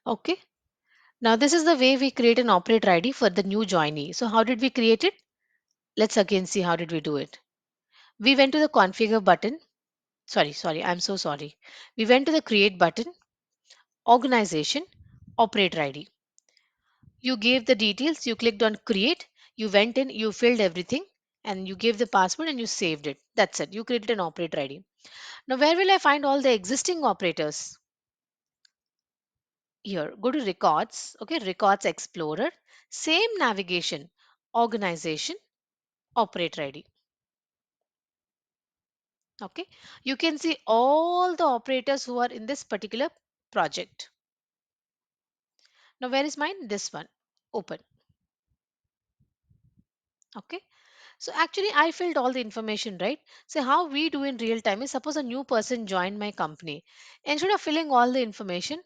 Okay. Now this is the way we create an operator ID for the new joinee. So how did we create it? Let's again see how did we do it. We went to the configure button. Sorry, I'm so sorry. We went to the create button, organization, operator ID. You gave the details, you clicked on create, you went in, you filled everything, and you gave the password and you saved it. That's it. You created an operator ID. Now where will I find all the existing operators? Here, go to records, okay, records explorer, same navigation, organization, operator ID. Okay, you can see all the operators who are in this particular project. Now where is mine? This one. Open. Okay, so actually I filled all the information, right? So how we do in real time is, suppose a new person joined my company. Instead of filling all the information,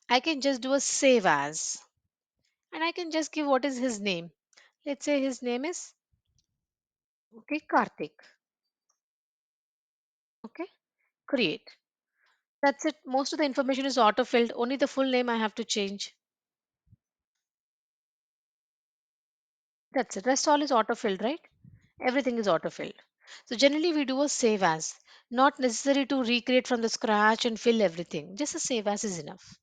I can just do a save as, and I can just give what is his name. Let's say his name is, okay, Karthik. Okay, create. That's it. Most of the information is auto filled. Only the full name I have to change. That's it. Rest all is auto filled, right? Everything is auto filled. So generally we do a save as, not necessary to recreate from the scratch and fill everything. Just a save as is enough.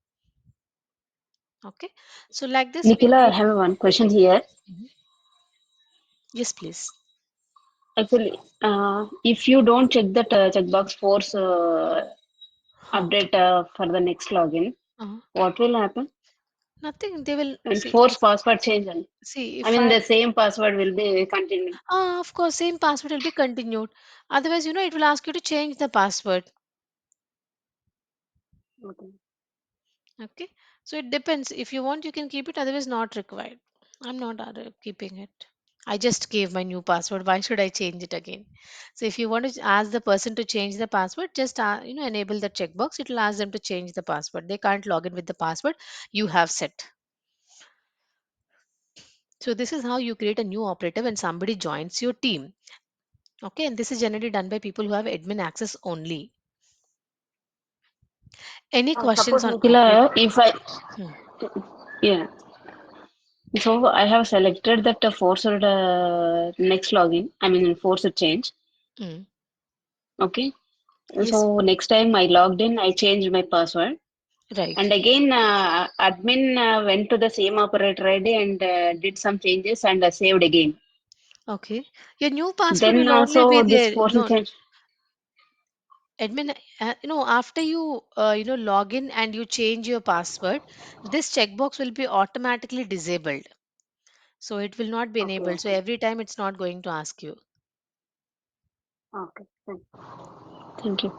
Okay. So like this we Nikhila, I create. have one question here. Mhm. Yes, please. Actually, if you don't check that checkbox force Huh. update for the next login, Uh, what will happen? Nothing. They will And see. force password change. See I if mean, I. the same password will be continued. Of course, same password will be continued. Otherwise, it will ask you to change the password. Okay. Okay. So it depends. If you want, you can keep it. Otherwise, not required. I'm not keeping it. I just gave my new password. Why should I change it again? So if you want to ask the person to change the password, just enable the checkbox. It will ask them to change the password. They can't log in with the password you have set. So this is how you create a new operator when somebody joins your team. Okay, and this is generally done by people who have admin access only. Any questions Suppose on operator? Nikhila, if I Hmm. yeah, so I have selected that forced next login. I mean, forced change. Hmm. Okay. Yes, So next time I logged in, I changed my password. right. And again, admin went to the same operator ID and did some changes and saved again. Okay. Your new password Then will only be also this there. force No, change. admin, after you, log in and you change your password, this checkbox will be automatically disabled. So it will not be Okay, enabled. So okay, every time it's not going to ask you. okay. Thank you.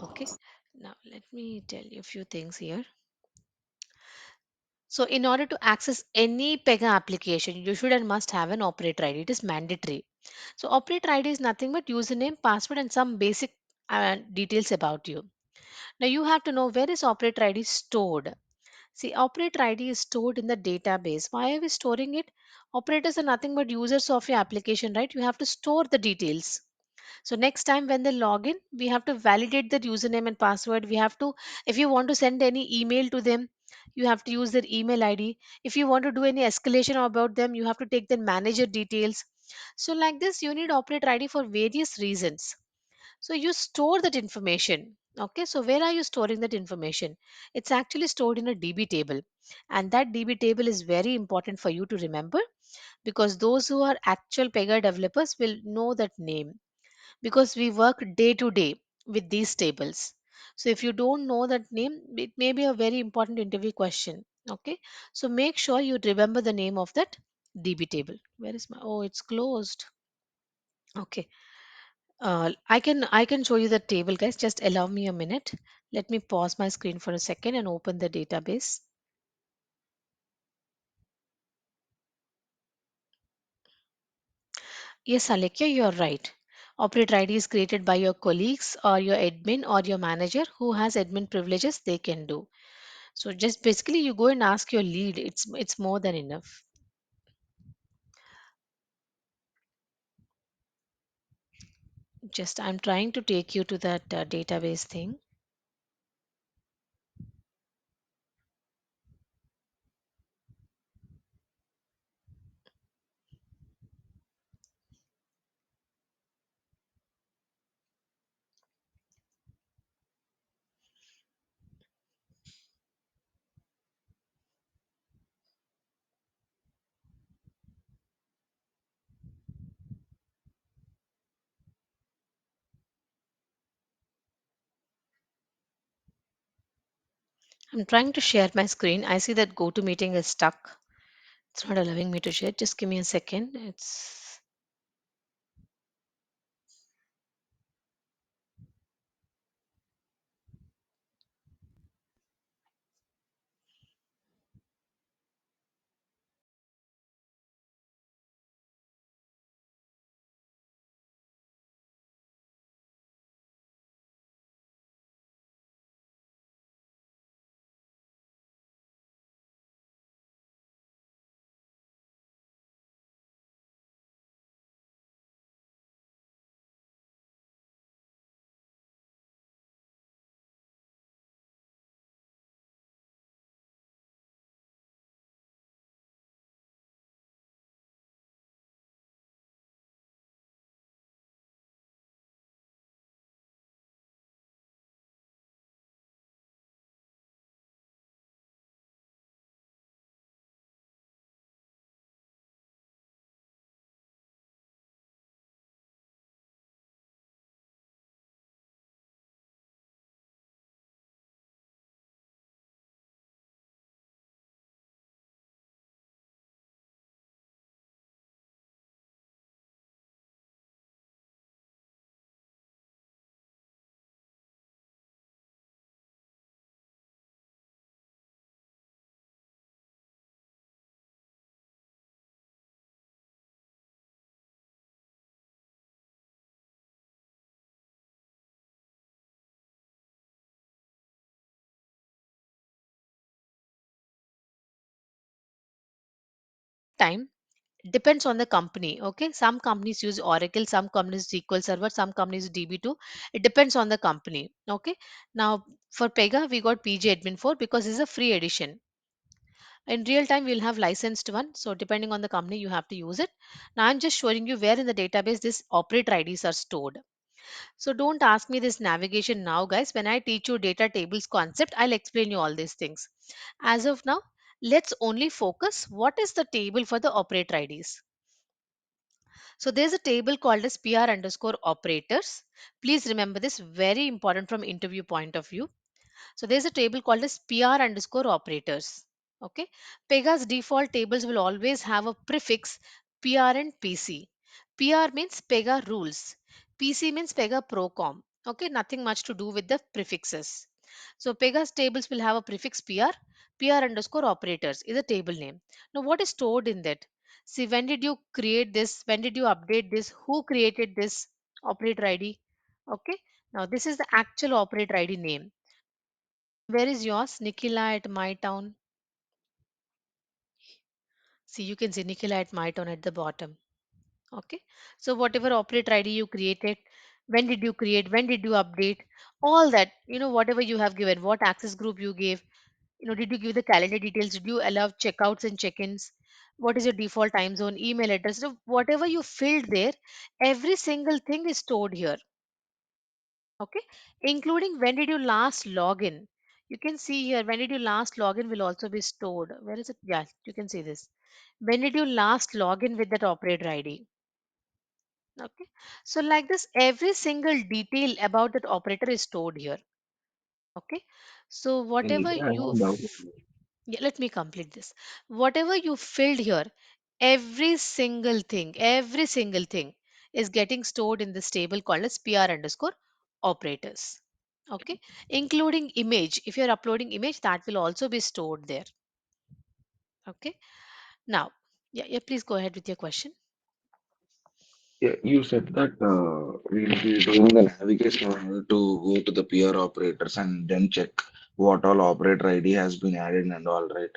Okay. Now let me tell you a few things here. So in order to access any Pega application, you should and must have an operator ID. It is mandatory. So operator ID is nothing but username, password, and some basic details about you. Now you have to know, where is operator ID stored. See, operator ID is stored in the database. Why are we storing it? Operators are nothing but users of your application, right? You have to store the details. So next time when they log in, we have to validate their username and password. We have to, if you want to send any email to them, you have to use their email ID. If you want to do any escalation about them, you have to take their manager details. So like this, you need operator ID for various reasons. So you store that information. Okay, so where are you storing that information? It's actually stored in a DB table. And that DB table is very important for you to remember, because those who are actual Pega developers will know that name. because we work day to day with these tables. So if you don't know that name, it may be a very important interview question. Okay, so make sure you remember the name of that DB table. Where is my, oh, it's closed. Okay, I can show you the table, guys. Just allow me a minute. Let me pause my screen for a second and open the database. Yes, Alekya, you're right. Operator ID is created by your colleagues or your admin or your manager who has admin privileges they can do. So just basically you go and ask your lead. It's more than enough. Just I'm trying to take you to that database thing. I'm trying to share my screen. I see that go to meeting is stuck. It's not allowing me to share. Just give me a second. It's time depends on the company. Okay, some companies use Oracle, some companies SQL Server, some companies DB2. It depends on the company. Okay, now for Pega we got PG Admin 4 because it's a free edition. In real time we'll have licensed one, so depending on the company you have to use it. Now I'm just showing you where in the database this operator IDs are stored. So don't ask me this navigation now, guys. When I teach you data tables concept, I'll explain you all these things. As of now, let's only focus what is the table for the operator IDs. So there's a table called as PR underscore operators. Please remember this, very important from interview point of view. So there's a table called as PR underscore operators. Okay. Pega's default tables will always have a prefix PR and PC. PR means Pega rules. PC means Pega Procom. Okay. Nothing much to do with the prefixes. So Pega's tables will have a prefix PR. PR underscore operators is a table name. Now what is stored in that? See, when did you create this? When did you update this? Who created this operator ID? Okay. Now this is the actual operator ID name. Where is yours? Nikhila at my town. See, you can see Nikhila at my town at the bottom. Okay. So whatever operator ID you created, when did you create? When did you update? All that, whatever you have given, what access group you gave, did you give the calendar details? Did you allow checkouts and check-ins? What is your default time zone, email address? So whatever you filled there, every single thing is stored here. Okay, including when did you last log in. You can see here when did you last log in will also be stored. Where is it? Yeah, you can see this. When did you last log in with that operator ID? Okay. So like this, every single detail about that operator is stored here. Okay. So And whatever Nikhil, I have you a doubt. yeah, let me complete this. Whatever you filled here, every single thing is getting stored in this table called as PR underscore operators. Okay, including image. If you're uploading image, that will also be stored there. Okay, now, yeah, please go ahead with your question. Yeah, you said that we'll be doing the navigation in order to go to the peer operators and then check what all operator ID has been added and all, right?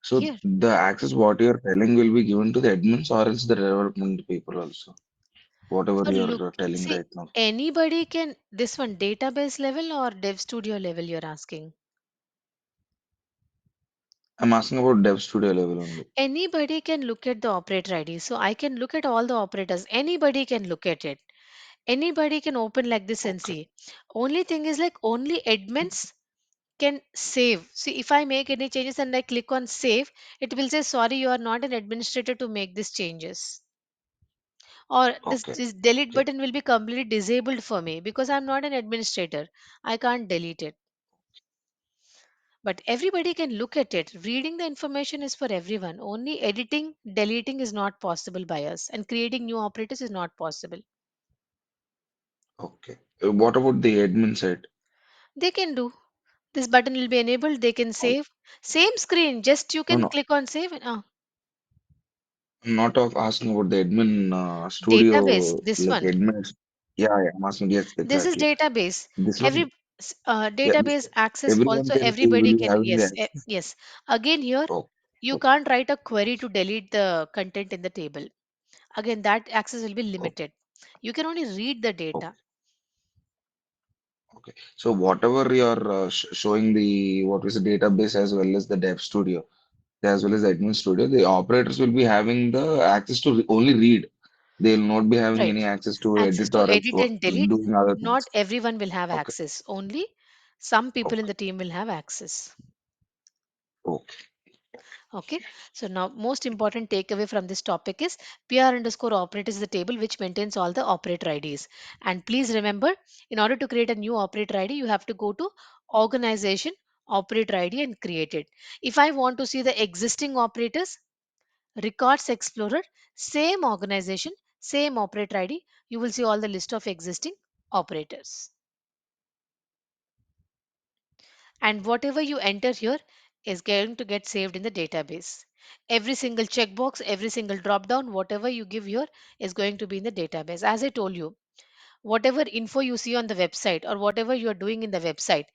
So Here, the access what you're telling will be given to the admins or else the development people also, whatever so look, you're telling see, right now. anybody can, this one database level or dev studio level you're asking? I'm asking about Dev Studio level only. Anybody can look at the operator ID. So I can look at all the operators. Anybody can look at it. Anybody can open like this and Okay, see. Only thing is like only admins can save. See, if I make any changes and I click on save, it will say, sorry, you are not an administrator to make these changes. Or okay, this delete okay, button will be completely disabled for me because I'm not an administrator. I can't delete it. But everybody can look at it. Reading the information is for everyone. Only editing, deleting is not possible by us, and creating new operators is not possible. okay. What about the admin side? They can do. This button will be enabled. They can Oh, save. Same screen. Just you no, can no. click on save. And, I'm not asking about the admin database. studio, This like one. admin. Yeah, yeah, I'm asking, yes, This is exactly. database. This one, Every yeah, this database access everyone also can see, will everybody be can. having the Yes, access. yes. Again here Oh, you okay, can't write a query to delete the content in the table. Again that access will be okay, limited. You can only read the data. okay, okay. So whatever you're showing the what is the database as well as the Dev Studio, as well as the admin studio, the operators will be having the access to only read. They will not be having Right. any access to Access edit to or else edit and delete. doing other Not things. everyone will have Okay, access. Only some people in okay, the team will have access. okay, Okay. So now most important takeaway from this topic is PR underscore operator is the table which maintains all the operator IDs. And please remember, in order to create a new operator ID, you have to go to organization, operator ID and create it. If I want to see the existing operators, records explorer, same organization, same operator ID, you will see all the list of existing operators. And whatever you enter here is going to get saved in the database. Every single checkbox, every single drop down, whatever you give here is going to be in the database. As I told you, whatever info you see on the website or whatever you are doing in the website,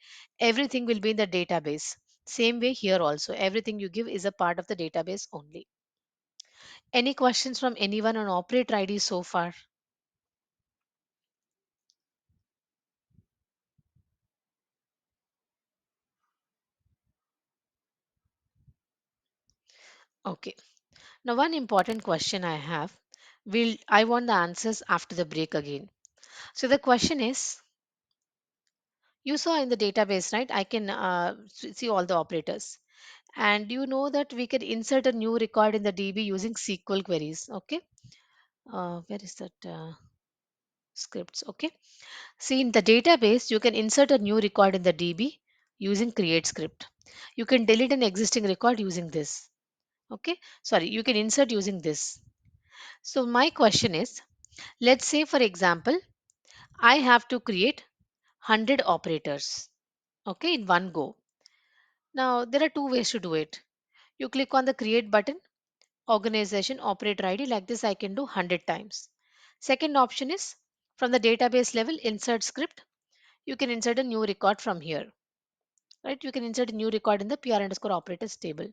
everything will be in the database. Same way here also, everything you give is a part of the database only. Any questions from anyone on operator ID so far? Okay. Now one important question I have, will I want the answers after the break again. So the question is, you saw in the database, right? I can see all the operators. And you know that we can insert a new record in the DB using SQL queries. Okay. Where is that scripts? Okay. See, in the database, you can insert a new record in the DB using create script. You can delete an existing record using this. Okay. Sorry, you can insert using this. So my question is, let's say, for example, I have to create 100 operators. Okay, in one go. Now, there are two ways to do it. You click on the create button, organization operator ID, like this I can do 100 times. Second option is from the database level, insert script. You can insert a new record from here, right? You can insert a new record in the PR underscore operators table.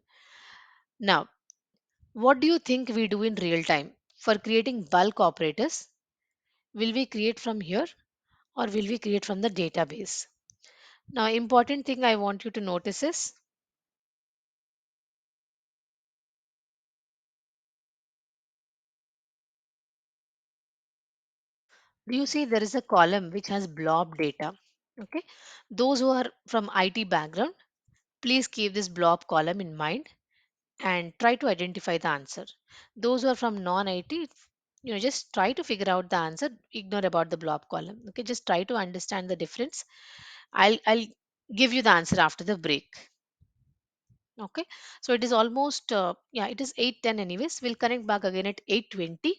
Now, what do you think we do in real time? For creating bulk operators, will we create from here or will we create from the database? Now, important thing I want you to notice is, do you see there is a column which has blob data? Okay. Those who are from IT background, please keep this blob column in mind and try to identify the answer. Those who are from non IT, Just try to figure out the answer. Ignore about the blob column. Okay, just try to understand the difference. I'll give you the answer after the break. Okay, so it is almost yeah, it is 8:10 anyways. We'll connect back again at 8:20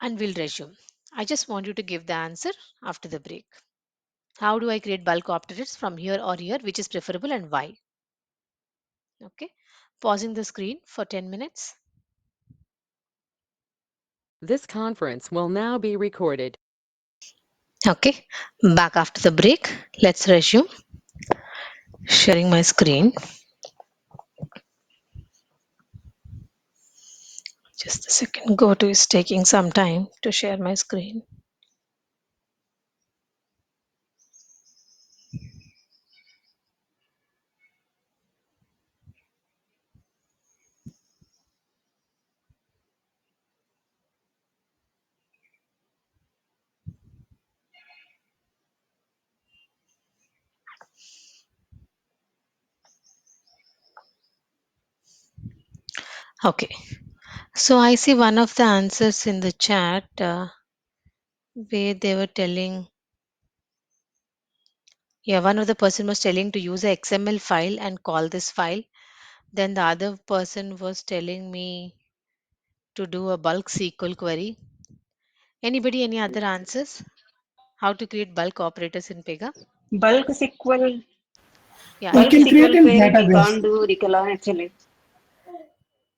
and we'll resume. I just want you to give the answer after the break. How do I create bulk operators from here or here, which is preferable and why? Okay, pausing the screen for 10 minutes. This conference will now be recorded. Okay, back after the break. Let's resume. Sharing my screen. Just a second. Go to is taking some time to share my screen. Okay, so I see one of the answers in the chat where they were telling, yeah, one of the person was telling to use a XML file and call this file. Then the other person was telling me to do a bulk SQL query. Anybody, any other answers? How to create bulk operators in Pega? Bulk SQL, Yeah, We bulk it is can create SQL in query we database. can't do, Nikhila, actually.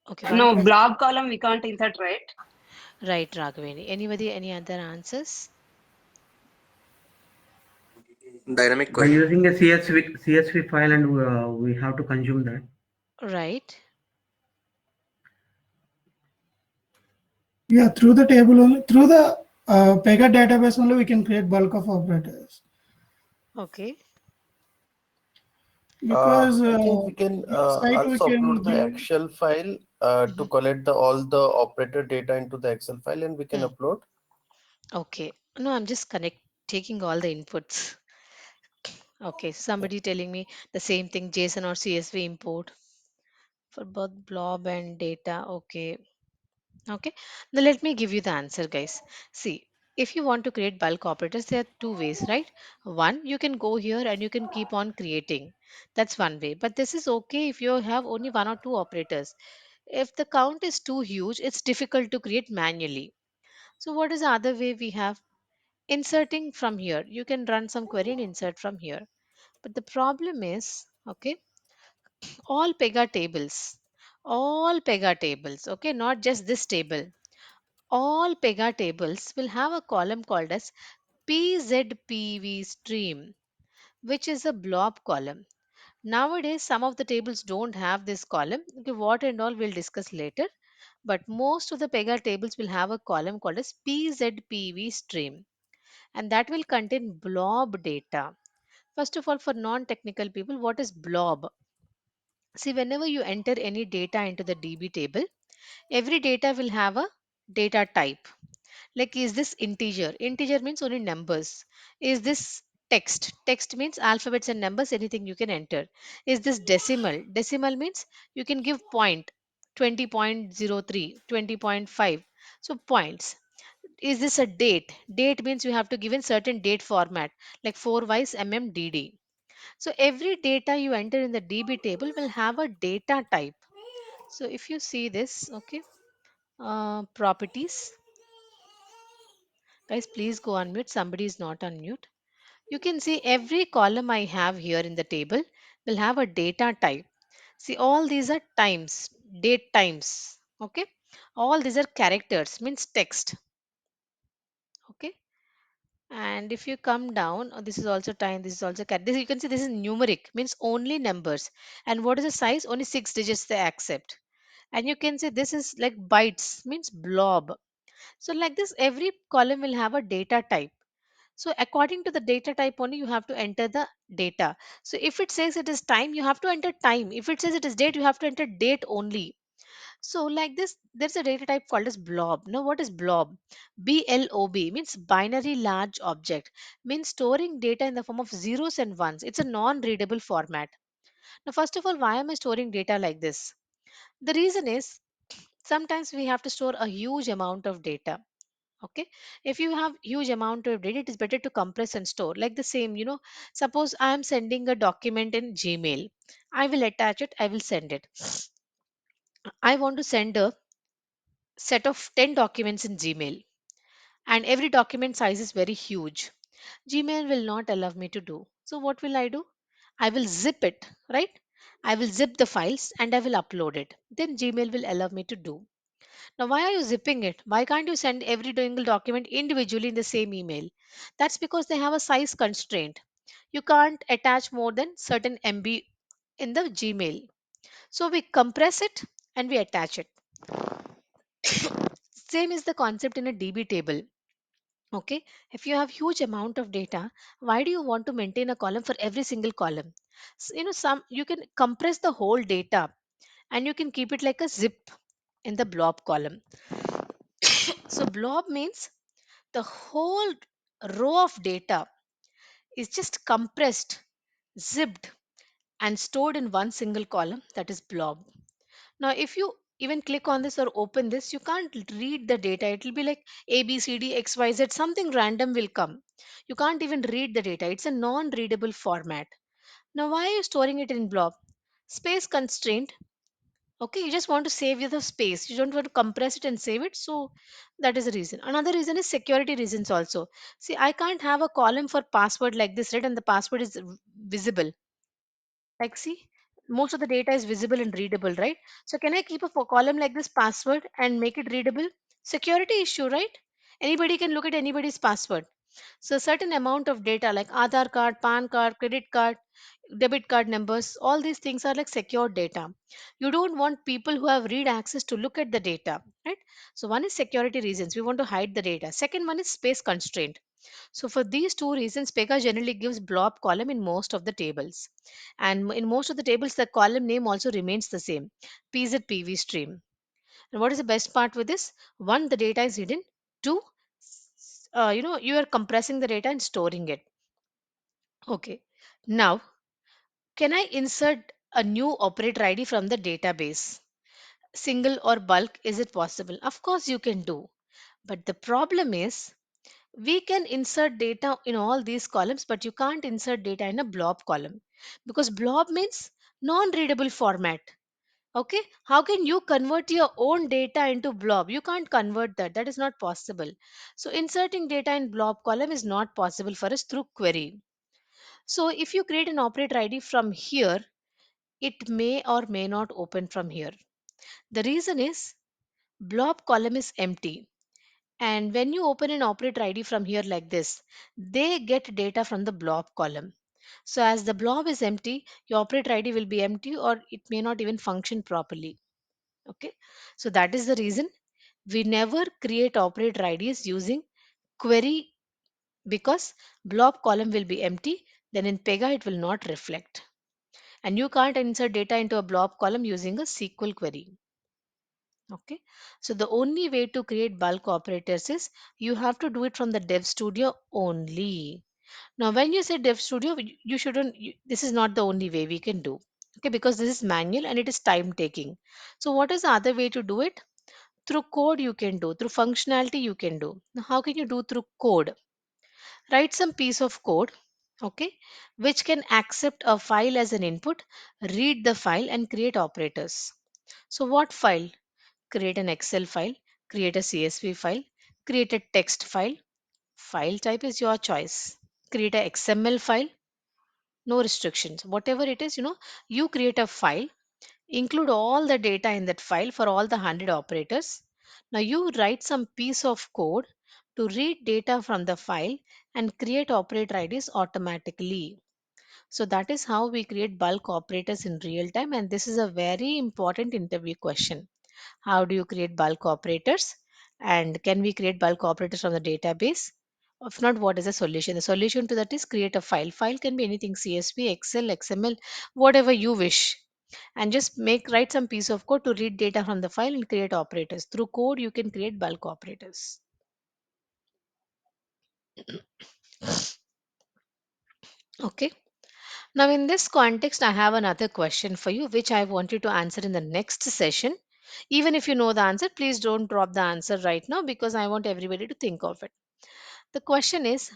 okay. One No, person, blob column we can't insert, right? right, Raghaveni. Anybody, any other answers? Dynamic By query. using a CSV file and we have to consume that. Right. Yeah, through the table only, through the Pega database only we can create bulk of operators Okay. because I think we can website we also can upload the give. Excel file to Mhm. collect all the operator data into the Excel file, and we can Hmm. upload. Okay. No, I'm just connect taking all the inputs. Okay. Somebody telling me the same thing, JSON or CSV import for both blob and data. Okay. Okay. Now let me give you the answer, guys. See, if you want to create bulk operators, there are two ways, right? One, you can go here and you can keep on creating. That's one way. But this is okay if you have only one or two operators. If the count is too huge, it's difficult to create manually. So what is the other way we have? Inserting from here. You can run some query and insert from here. But the problem is, okay, all Pega tables, okay, not just this table. All Pega tables will have a column called as PZPV stream, which is a blob column. Nowadays, some of the tables don't have this column. Okay, what and all we'll discuss later. But most of the Pega tables will have a column called as PZPV stream, and that will contain blob data. First of all, for non-technical people, what is blob? See, whenever you enter any data into the DB table, every data will have a data type. Like, is this integer? Integer means only numbers. Is this text? Text means alphabets and numbers, anything you can enter. Is this decimal? Decimal means you can give point, 20.03, 20.5. So points. Is this a date? Date means you have to give in certain date format, like 4 wise mmdd. So every data you enter in the DB table will have a data type. So if you see this, okay, properties, guys, please go on mute. Somebody is not on mute. You can see every column I have here in the table will have a data type. See, all these are times, date times. Okay, all these are characters, means text. Okay, and if you come down, this is also time. This is also this. You can see this is numeric, means only numbers. And what is the size? Only 6 digits they accept. And you can say this is like bytes, means blob. So like this, every column will have a data type. So according to the data type only, you have to enter the data. So if it says it is time, you have to enter time. If it says it is date, you have to enter date only. So like this, there's a data type called as blob. Now what is blob? BLOB means binary large object, means storing data in the form of zeros and ones. It's a non-readable format. Now first of all, why am I storing data like this? The reason is, Sometimes we have to store a huge amount of data. Okay, if you have huge amount of data, it is better to compress and store. Like the same, suppose I am sending a document in Gmail, I will attach it, I will send it. I want to send a set of 10 documents in Gmail, and every document size is very huge. Gmail will not allow me to do. So what will I do? I will zip it, right? I will zip the files and I will upload it. Then Gmail will allow me to do. Now, why are you zipping it? Why can't you send every single document individually in the same email? That's because they have a size constraint. You can't attach more than certain MB in the Gmail. So we compress it and we attach it. Same is the concept in a DB table. Okay, if you have huge amount of data, why do you want to maintain a column for every single column? Some you can compress the whole data and you can keep it like a zip in the blob column. So blob means the whole row of data is just compressed, zipped, and stored in one single column, that is blob. Now, if you even click on this or open this, you can't read the data. It will be like A, B, C, D, X, Y, Z, something random will come. You can't even read the data. It's a non readable format. Now, why are you storing it in blob? Space constraint. Okay, you just want to save you the space. You don't want to compress it and save it. So that is the reason. Another reason is security reasons also. See, I can't have a column for password like this, right? And the password is visible. Like, see, most of the data is visible and readable, right? So, can I keep a column like this password and make it readable? Security issue, right? Anybody can look at anybody's password. So, certain amount of data like Aadhaar card, PAN card, credit card, debit card numbers, all these things are like secure data. You don't want people who have read access to look at the data, right? So, one is security reasons. We want to hide the data. Second one is space constraint. So for these two reasons, Pega generally gives blob column in most of the tables. And in most of the tables, the column name also remains the same, PZPV stream. And what is the best part with this? One, the data is hidden. Two, you are compressing the data and storing it. Okay. Now, can I insert a new operator ID from the database? Single or bulk, is it possible? Of course, you can do. But the problem is we can insert data in all these columns, but you can't insert data in a blob column because blob means non-readable format. Okay, how can you convert your own data into blob? You can't convert that. That is not possible. So inserting data in blob column is not possible for us through query. So if you create an operator ID from here, it may or may not open from here. The reason is blob column is empty. And when you open an operator ID from here like this, they get data from the blob column. So as the blob is empty, your operator ID will be empty or it may not even function properly. Okay. So that is the reason we never create operator IDs using query because blob column will be empty. Then in Pega, it will not reflect. And you can't insert data into a blob column using a SQL query. Okay, so the only way to create bulk operators is you have to do it from the Dev Studio only. Now, when you say Dev Studio, you shouldn't, this is not the only way we can do. Okay, because this is manual and it is time taking. So, what is the other way to do it? Through code, you can do, through functionality, you can do. Now, how can you do through code? Write some piece of code, okay, which can accept a file as an input, read the file, and create operators. So, what file? Create an Excel file, create a CSV file, create a text file. File type is your choice. Create a XML file, no restrictions. Whatever it is, you create a file, include all the data in that file for all the 100 operators. Now you write some piece of code to read data from the file and create operator IDs automatically. So that is how we create bulk operators in real time, and this is a very important interview question. How do you create bulk operators? And can we create bulk operators from the database? If not, what is the solution? The solution to that is create a file. File can be anything, CSV, Excel, XML, whatever you wish. And just write some piece of code to read data from the file and create operators. Through code, you can create bulk operators. Okay. Now, in this context, I have another question for you, which I want you to answer in the next session. Even if you know the answer, please don't drop the answer right now because I want everybody to think of it. The question is,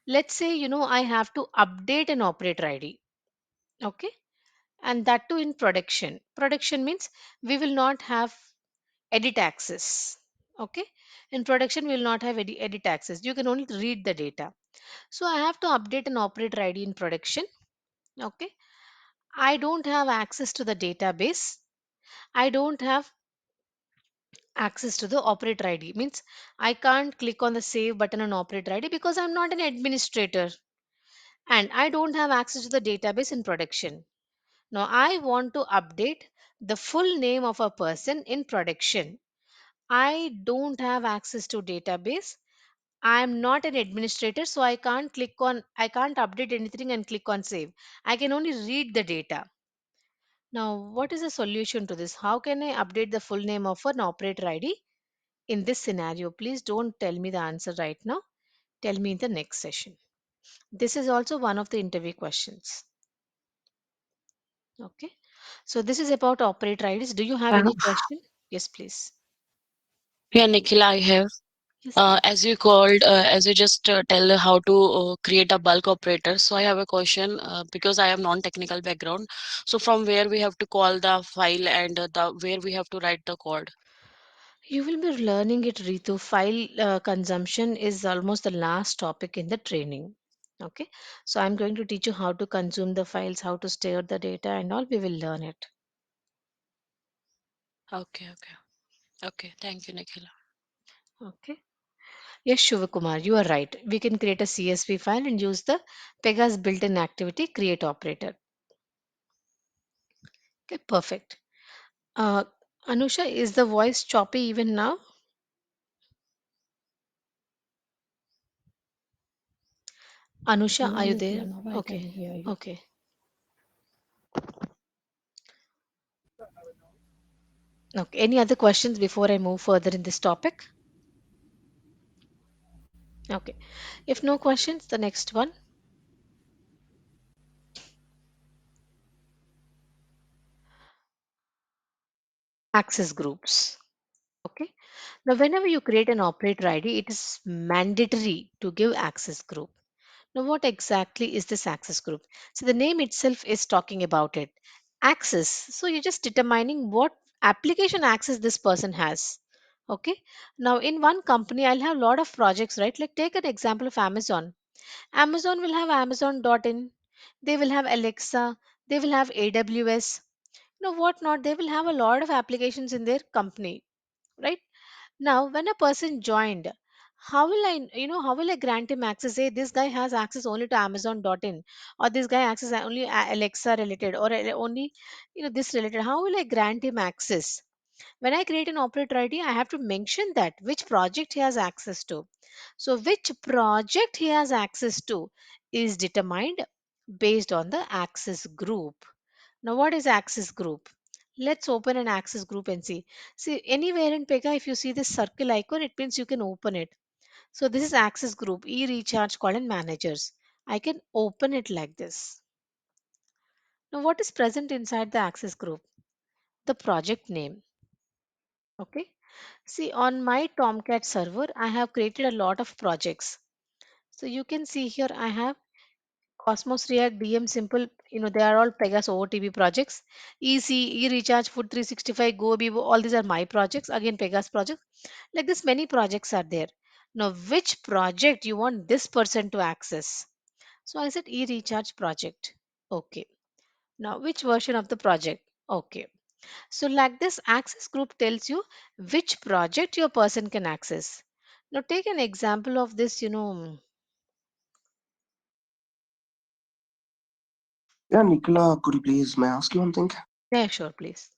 let's say I have to update an operator ID. Okay, and that too in production. Production means we will not have edit access. Okay, in production we will not have edit access. You can only read the data. So I have to update an operator ID in production. Okay, I don't have access to the database. I don't have access to the operator ID. Means I can't click on the save button on operator ID because I'm not an administrator and I don't have access to the database in production. Now I want to update the full name of a person in production. I don't have access to database. I am not an administrator, so I can't update anything and click on save. I can only read the data. Now, what is the solution to this? How can I update the full name of an operator ID in this scenario? Please don't tell me the answer right now. Tell me in the next session. This is also one of the interview questions. Okay. So this is about operator IDs. Do you have any question? Yes, please. Yeah, Nikhila, I have. Yes, please. As you just tell how to create a bulk operator. So I have a question because I have non-technical background. So from where we have to call the file and the where we have to write the code. You will be learning it, Ritu. File consumption is almost the last topic in the training. Okay. So I'm going to teach you how to consume the files, how to store the data, and all. We will learn it. Okay, okay, okay. Thank you, Nikhila. Okay. Yes, Shivakumar, you are right. We can create a CSV file and use the Pega's built-in activity create operator. Okay, perfect. Uh, Anusha, is the voice choppy even now? Anusha, No, are you there? Nikhila, now I can Okay. hear you. Okay. Okay. Any other questions before I move further in this topic? Okay. If no questions, the next one, access groups. Okay. Now, whenever you create an operator ID, it is mandatory to give access group. Now, what exactly is this access group? So, the name itself is talking about it. Access. So, you're just determining what application access this person has. Okay. Now, in one company, I'll have a lot of projects, right? Like, take an example of Amazon. Amazon will have Amazon.in. They will have Alexa. They will have AWS. What not? They will have a lot of applications in their company, right? Now, when a person joined, how will I grant him access? Say this guy has access only to Amazon.in, or this guy access only Alexa related, or only this related. How will I grant him access? When I create an operator ID, I have to mention that which project he has access to. So, which project he has access to is determined based on the access group. Now, what is access group? Let's open an access group and see. See, anywhere in Pega, if you see this circle icon, it means you can open it. So, this is access group, e-recharge column managers. I can open it like this. Now, what is present inside the access group? The project name. Okay. See, on my Tomcat server, I have created a lot of projects. So you can see here I have Cosmos React DM Simple. They are all Pegasus OOTB projects. EC, eRecharge, Food 365, Go Bivo, all these are my projects. Again, Pegasus projects. Like this, many projects are there. Now, which project you want this person to access? So I said eRecharge project. Okay. Now, which version of the project? Okay. So, like this, access group tells you which project your person can access. Now, take an example of this. Yeah, Nikhila, could you please, may I ask you one thing? Yeah, sure, please.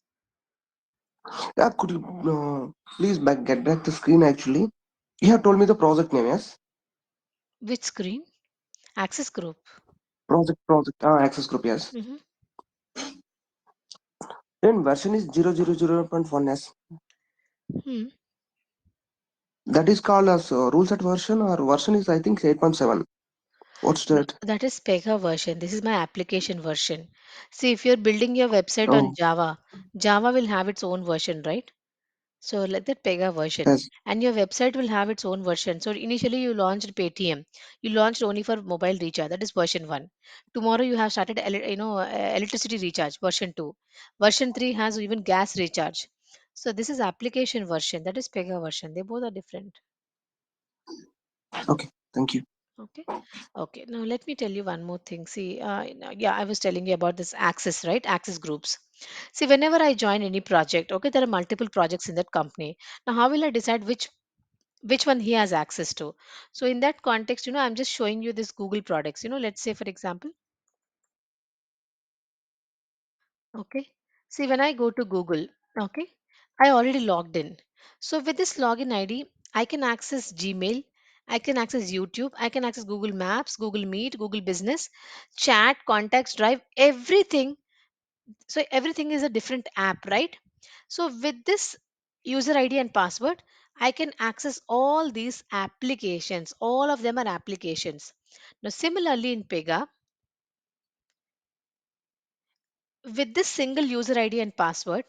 Yeah, could you please get back the screen actually? You have told me the project name, yes? Which screen? Access group. Access group, yes. Hmm. Then version is 0.1 s. Hmm. That is called as rule set version, or version is I think 8.7. What's No, that? that is Pega version. This is my application version. See, if you're building your website on Oh, Java, Java will have its own version, right? So like that Pega version, yes. and your website will have its own version. So initially you launched Paytm, you launched only for mobile recharge. That is version one. Tomorrow you have started, electricity recharge, version two. Version three has even gas recharge. So this is application version. That is Pega version. They both are different. Okay. Thank you. Okay. Okay. Now let me tell you one more thing. See, yeah, I was telling you about this access, right? Access groups. See, whenever I join any project, okay, there are multiple projects in that company. Now, how will I decide which one he has access to? So in that context, I'm just showing you this Google products. Let's say for example, okay. See, when I go to Google, okay, I already logged in. So with this login ID, I can access Gmail, I can access YouTube, I can access Google Maps, Google Meet, Google Business, Chat, Contacts, Drive, everything. So everything is a different app, right? So with this user ID and password, I can access all these applications. All of them are applications. Now, similarly in Pega, with this single user ID and password,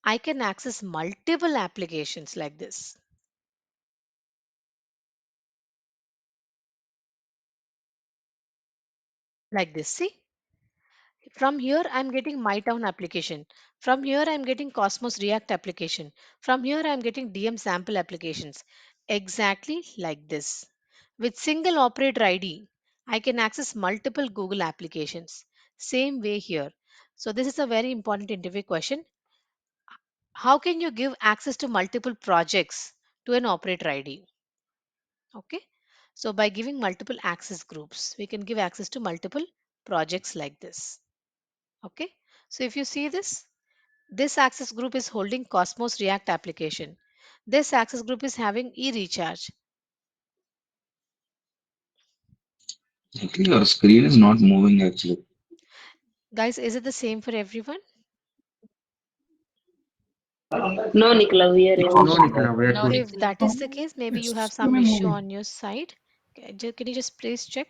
I can access multiple applications like this. Like this. See, from here I'm getting my town application. From here I'm getting Cosmos React application. From here I'm getting DM sample applications. Exactly like this. With single operator ID, I can access multiple Google applications. Same way here. So this is a very important interview question. How can you give access to multiple projects to an operator ID? Okay. So by giving multiple access groups, we can give access to multiple projects like this. Okay. So if you see this access group is holding Cosmos React application. This access group is having e-recharge. Actually, your screen is not moving actually. Guys, is it the same for everyone? No, Nikhila, we are able No, to. Nikhila, we are No, So good. if Nikhila. that is the case, maybe you have It's some issue on your side. Can you just please check?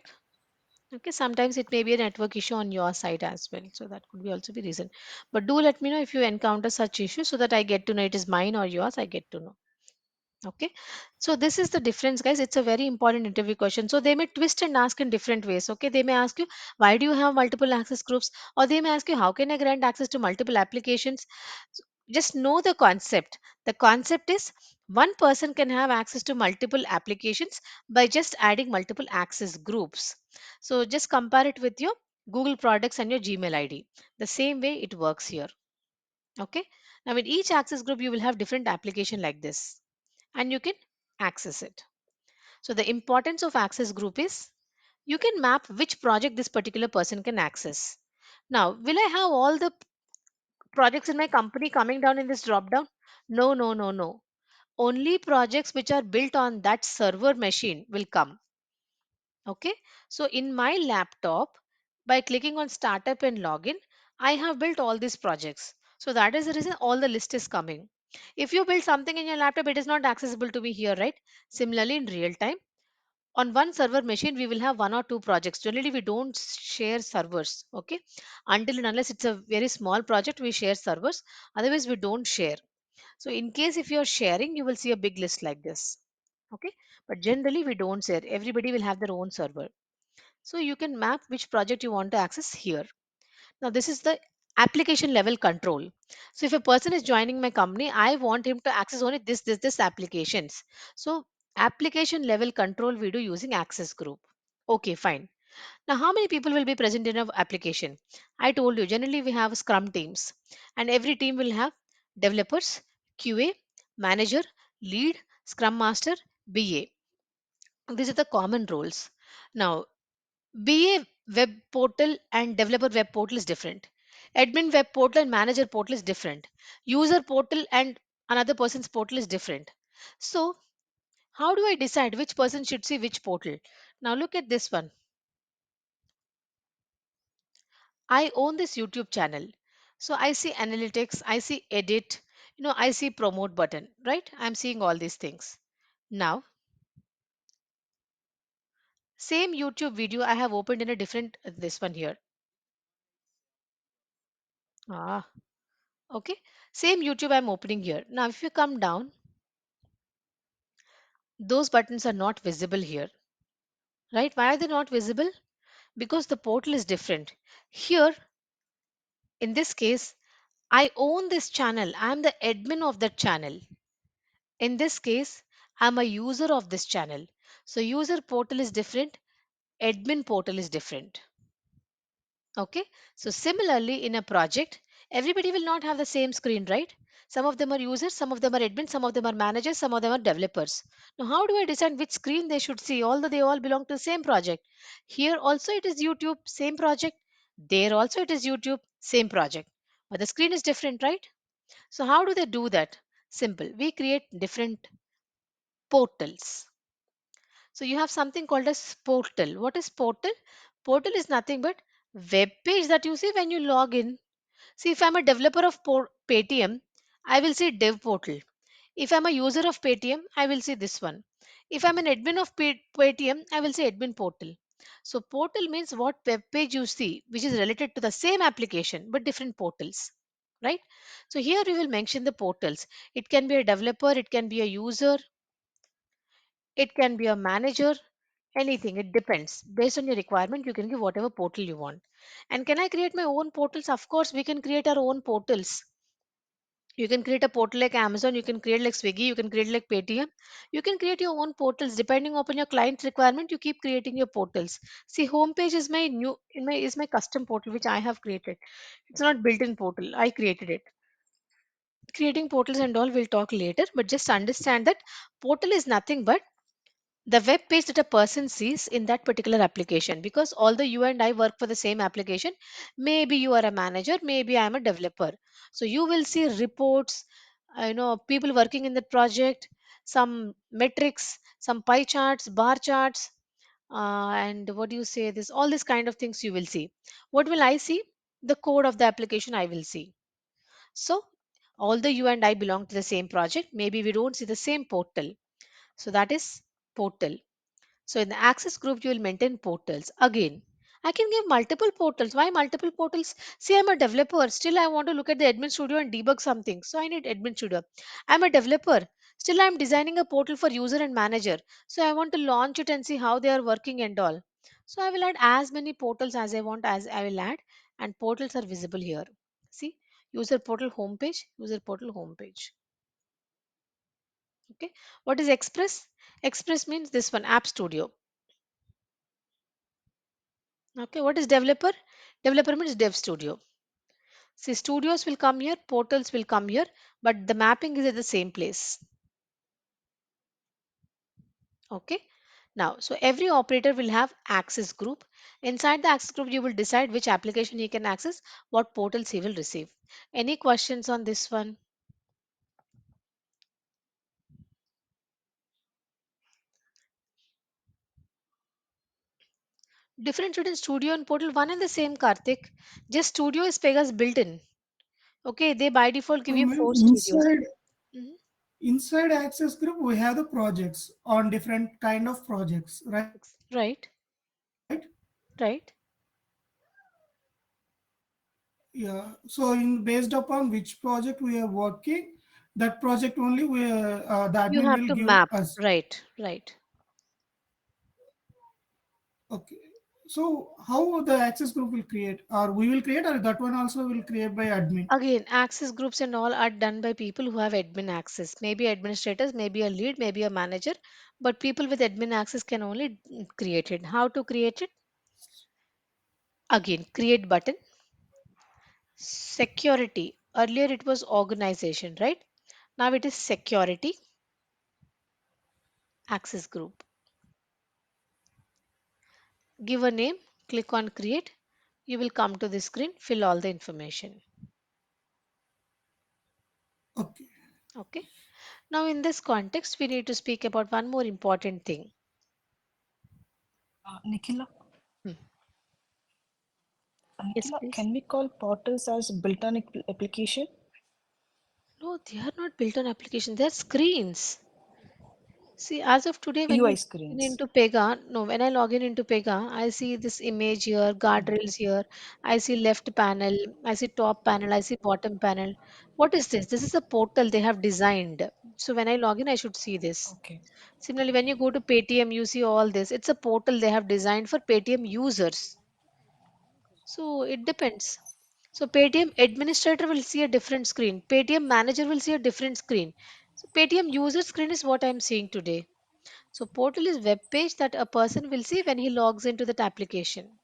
Okay, sometimes it may be a network issue on your side as well. So that could be also be reason. But do let me know if you encounter such issue so that I get to know it is mine or yours. I get to know. Okay, so this is the difference, guys. It's a very important interview question. So they may twist and ask in different ways. Okay, they may ask you, why do you have multiple access groups? Or they may ask you, how can I grant access to multiple applications? So just know the concept. The concept is one person can have access to multiple applications by just adding multiple access groups. So just compare it with your Google products and your Gmail ID. The same way it works here. Okay, now in each access group, you will have different application like this and you can access it. So the importance of access group is you can map which project this particular person can access. Now, will I have all the projects in my company coming down in this drop down? No, no, no, no. Only projects which are built on that server machine will come. Okay. So in my laptop, by clicking on startup and login, I have built all these projects. So that is the reason all the list is coming. If you build something in your laptop, it is not accessible to me here, right? Similarly, in real time, on one server machine, we will have one or two projects. Generally, we don't share servers. Okay. Until and unless it's a very small project, we share servers. Otherwise, we don't share. So in case if you're sharing, you will see a big list like this. Okay. But generally, we don't share. Everybody will have their own server. So you can map which project you want to access here. Now, this is the application level control. So if a person is joining my company, I want him to access only this applications. So application level control we do using access group. Okay, fine. Now, how many people will be present in an application? I told you, generally we have Scrum teams, and every team will have developers, QA, manager, lead, Scrum master, BA. These are the common roles. Now, BA web portal and developer web portal is different. Admin web portal and manager portal is different. User portal and another person's portal is different. So, how do I decide which person should see which portal? Now, look at this one. I own this YouTube channel. So, I see analytics, I see edit, I see promote button, right? I'm seeing all these things. Now, Same YouTube video I have opened in a different this one here. Ah, okay. Same YouTube I'm opening here. Now, if you come down, those buttons are not visible here, right? Why are they not visible? Because the portal is different. Here, in this case, I own this channel. I'm the admin of that channel. In this case, I'm a user of this channel. So user portal is different, admin portal is different. Okay. So similarly, in a project, everybody will not have the same screen, right? Some of them are users, some of them are admins, some of them are managers, some of them are developers. Now, how do I decide which screen they should see? Although they all belong to the same project. Here also it is YouTube, same project. There also it is YouTube, same project. But the screen is different, right? So how do they do that? Simple. We create different portals. So you have something called as portal. What is portal? Portal is nothing but web page that you see when you log in. See, if I'm a developer of Paytm, I will see dev portal. If I'm a user of Paytm, I will see this one. If I'm an admin of Paytm, I will see admin portal. So portal means what web page you see, which is related to the same application but different portals. Right? So here we will mention the portals. It can be a developer, it can be a user, it can be a manager, anything. It depends. Based on your requirement, you can give whatever portal you want. And can I create my own portals? Of course, we can create our own portals. You can create a portal like Amazon, you can create like Swiggy, you can create like Paytm. You can create your own portals depending upon your client's requirement. You keep creating your portals. See, homepage is my new in my is my custom portal which I have created. It's not built-in portal. I created it. Creating portals and all we'll talk later, but just understand that portal is nothing but the web page that a person sees in that particular application. Because although you and I work for the same application, maybe you are a manager, maybe I am a developer, so you will see reports, people working in the project, some metrics, some pie charts, bar charts, and what do you say, this all this kind of things you will see. What will I see? The code of the application I will see. So although you and I belong to the same project, maybe we don't see the same portal. So that is portal. So in the access group, you will maintain portals. Again, I can give multiple portals. Why multiple portals? See, I'm a developer. Still, I want to look at the admin studio and debug something. So I need admin studio. I'm a developer. Still, I'm designing a portal for user and manager. So I want to launch it and see how they are working and all. So I will add as many portals as I want as I will add. And portals are visible here. See, user portal homepage, user portal homepage. Okay. What is Express? Express means this one, App Studio. Okay, what is developer? Developer means dev studio. See, studios will come here, portals will come here, but the mapping is at the same place. Okay. Now, so every operator will have access group. Inside the access group, you will decide which application he can access, what portals he will receive. Any questions on this one? Difference between studio and portal, one and the same, Karthik. Just studio is Pega's built in. Okay, they by default give So you maybe four studios. Mhm. inside access group we have the projects on different kind of projects, right? Right, right. Yeah. So in based upon which project we are working, that project only we the You admin have will to give map. us. Right, right. Okay. So how the access group will create, or we will create, or that one also will create by admin. Again, access groups and all are done by people who have admin access. Maybe administrators, maybe a lead, maybe a manager, but people with admin access can only create it. How to create it? Again, create button. Security. Earlier it was organization, right? Now it is security access group. Give a name, click on create. You will come to this screen, fill all the information. Okay. Okay. Now, in this context, we need to speak about one more important thing. Nikhila, Hmm. Yes, Nikhila, please. can we call portals as built-on application? No, they are not built on application. They are screens. See, as of today, when UI you log in screens. into Pega, no, when I log into Pega, I see this image here, guardrails here. I see left panel, I see top panel, I see bottom panel. What is this? This is a portal they have designed. So when I log in, I should see this. Okay. Similarly, when you go to Paytm, you see all this. It's a portal they have designed for Paytm users. So it depends. So Paytm administrator will see a different screen. Paytm manager will see a different screen. So Paytm user screen is what I'm seeing today. So portal is web page that a person will see when he logs into that application.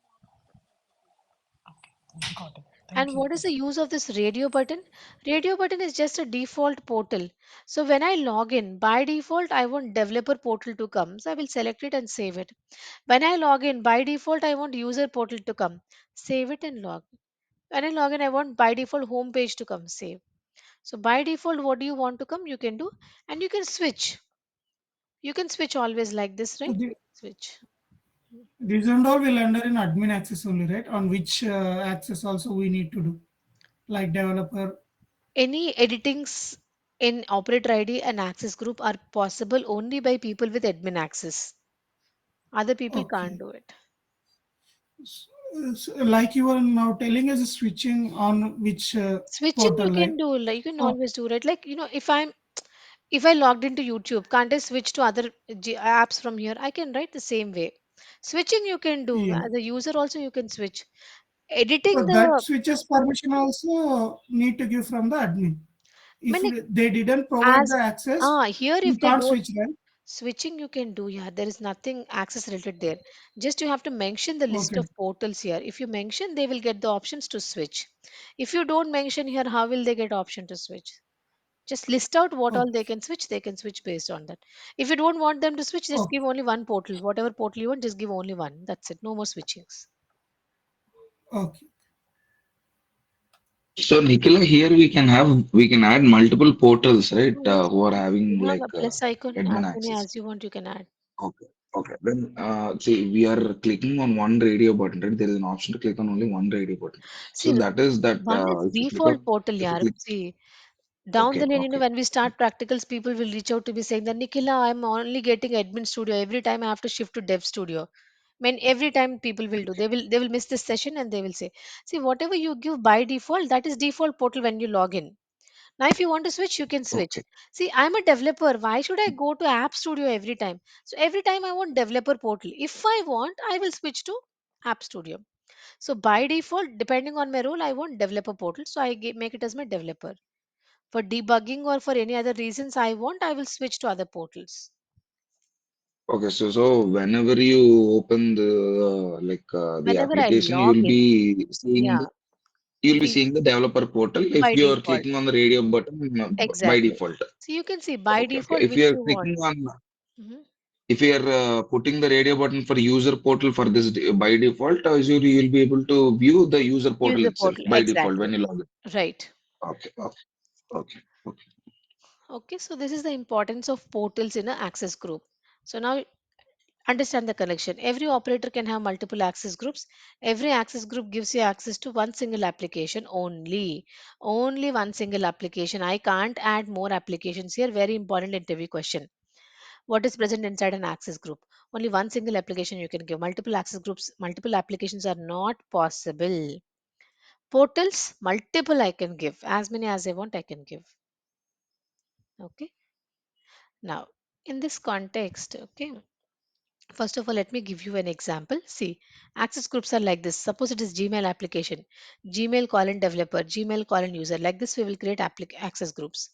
Got it. Thank And you. what is the use of this radio button? Radio button is just a default portal. So when I log in, by default, I want developer portal to come. So I will select it and save it. When I log in, by default, I want user portal to come. Save it and log. When I log in, I want by default home page to come. Save. So by default, what do you want to come? You can do, and you can switch. You can switch always like this, So right? Switch. these and all will under in admin access only, right? On which access also we need to do, like developer. Any editings in operator ID and access group are possible only by people with admin access. Other people can't Okay. do it. Like you are now telling us switching on which Switching portal, you can like do, like you can so. always do, right? Like if I logged into YouTube, can't I switch to other apps from here? I can write the same way. Switching you can do Yeah. as a user also you can switch. So Editing that the switches permission also need to give from the admin. I If mean, they didn't provide as the access, here you if they can't don't switch, right? switching you can do, yeah, there is nothing access related there. Just you have to mention the list Okay. of portals here. If you mention, they will get the options to switch. If you don't mention here, how will they get option to switch? Just list out what all Okay. they can switch based on that. If you don't want them to switch, just give Okay. only one portal. Whatever portal you want, just give only one. That's it. No more switchings. Okay. So Nikhila, here we can add multiple portals, right? Oh, yes. Who are You having have like a plus icon, as admin many access. as you want, you can add. Okay. Okay. Then see, we are clicking on one radio button, right? There is an option to click on only one radio button. So See, that is that one is if you click default on portal, if you yeah. click See, down the okay, lane, okay, when we start practicals, people will reach out to me saying that Nikhila, I'm only getting admin studio. Every time I have to shift to dev studio. I mean, every time people will do, they will miss this session and they will say, see, whatever you give by default, that is default portal when you log in. Now, if you want to switch, you can switch. okay. See, I'm a developer. Why should I go to App Studio every time? So every time I want developer portal. If I want, I will switch to App Studio. So by default, depending on my role, I want developer portal. So make it as my developer. For debugging or for any other reasons I want, I will switch to other portals. Okay, so whenever you open the Whenever I application, log in, yeah, you'll be see, seeing the developer portal if by you are default. clicking on the radio button by Exactly. default. So you can see by Okay, okay. default If which you are you want. clicking on Mhm. if you are putting the radio button for user portal for this by default, you'll be able to view the user portal User itself portal. by default Exactly. when you log in. Right. Okay, okay, okay, okay. Okay. So this is the importance of portals in an access group. So now understand the connection. Every operator can have multiple access groups. Every access group gives you access to one single application only. Only one single application. I can't add more applications here. Very important interview question. What is present inside an access group? Only one single application you can give. Multiple access groups, multiple applications are not possible. Portals, multiple I can give. As many as I want, I can give. Okay. Now, in this context, okay, first of all, let me give you an example. See, access groups are like this. Suppose it is Gmail application, Gmail colon developer, Gmail colon user. Like this, we will create access groups.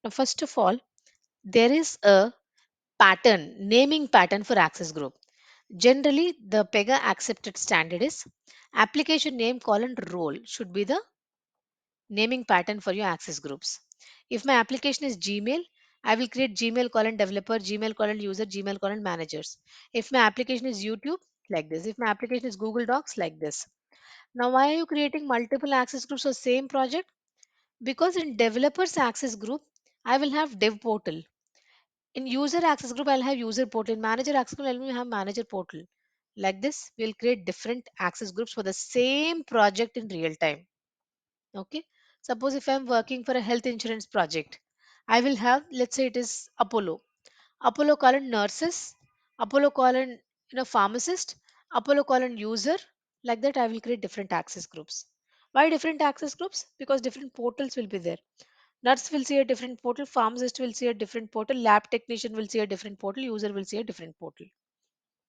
Now, first of all, there is a pattern, naming pattern for access group. Generally, the PEGA accepted standard is application name colon role should be the naming pattern for your access groups. If my application is Gmail, I will create Gmail colon developer, Gmail colon user, Gmail colon managers. If my application is YouTube, like this. If my application is Google Docs, like this. Now, why are you creating multiple access groups for same project? Because in developers access group, I will have dev portal. In user access group, I'll have user portal. In manager access group, I'll have manager portal. Like this, we'll create different access groups for the same project in real time. Okay. Suppose if I'm working for a health insurance project, I will have, let's say it is Apollo. Apollo colon nurses, Apollo colon pharmacist, Apollo colon user. Like that, I will create different access groups. Why different access groups? Because different portals will be there. Nurse will see a different portal, pharmacist will see a different portal, lab technician will see a different portal, user will see a different portal.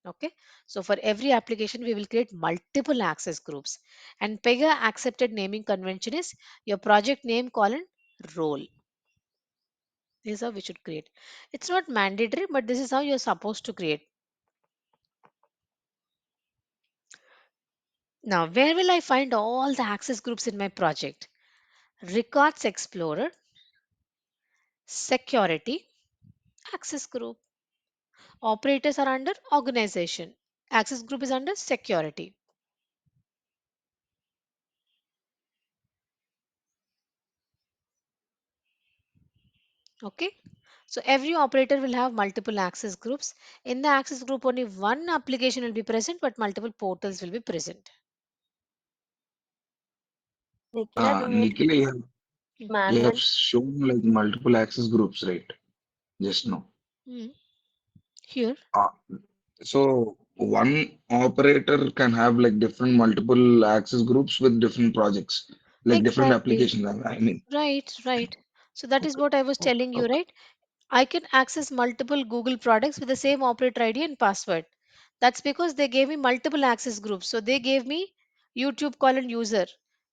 Okay, so for every application, we will create multiple access groups. And Pega accepted naming convention is your project name colon role. This is how we should create. It's not mandatory, but this is how you're supposed to create. Now, where will I find all the access groups in my project? Records Explorer, Security, Access Group. Operators are under Organization. Access Group is under Security. Okay. So every operator will have multiple access groups. In the access group, only one application will be present, but multiple portals will be present. Nikhila, do we need to Nikhila, you have manual? shown like multiple access groups, right? Just now. Mm. Here. Uh, so one operator can have like different multiple access groups with different projects, like different Exactly. applications. I mean, Right, right. So that is okay, what I was okay, telling you, okay. right? I can access multiple Google products with the same operator ID and password. That's because they gave me multiple access groups. So they gave me YouTube colon user,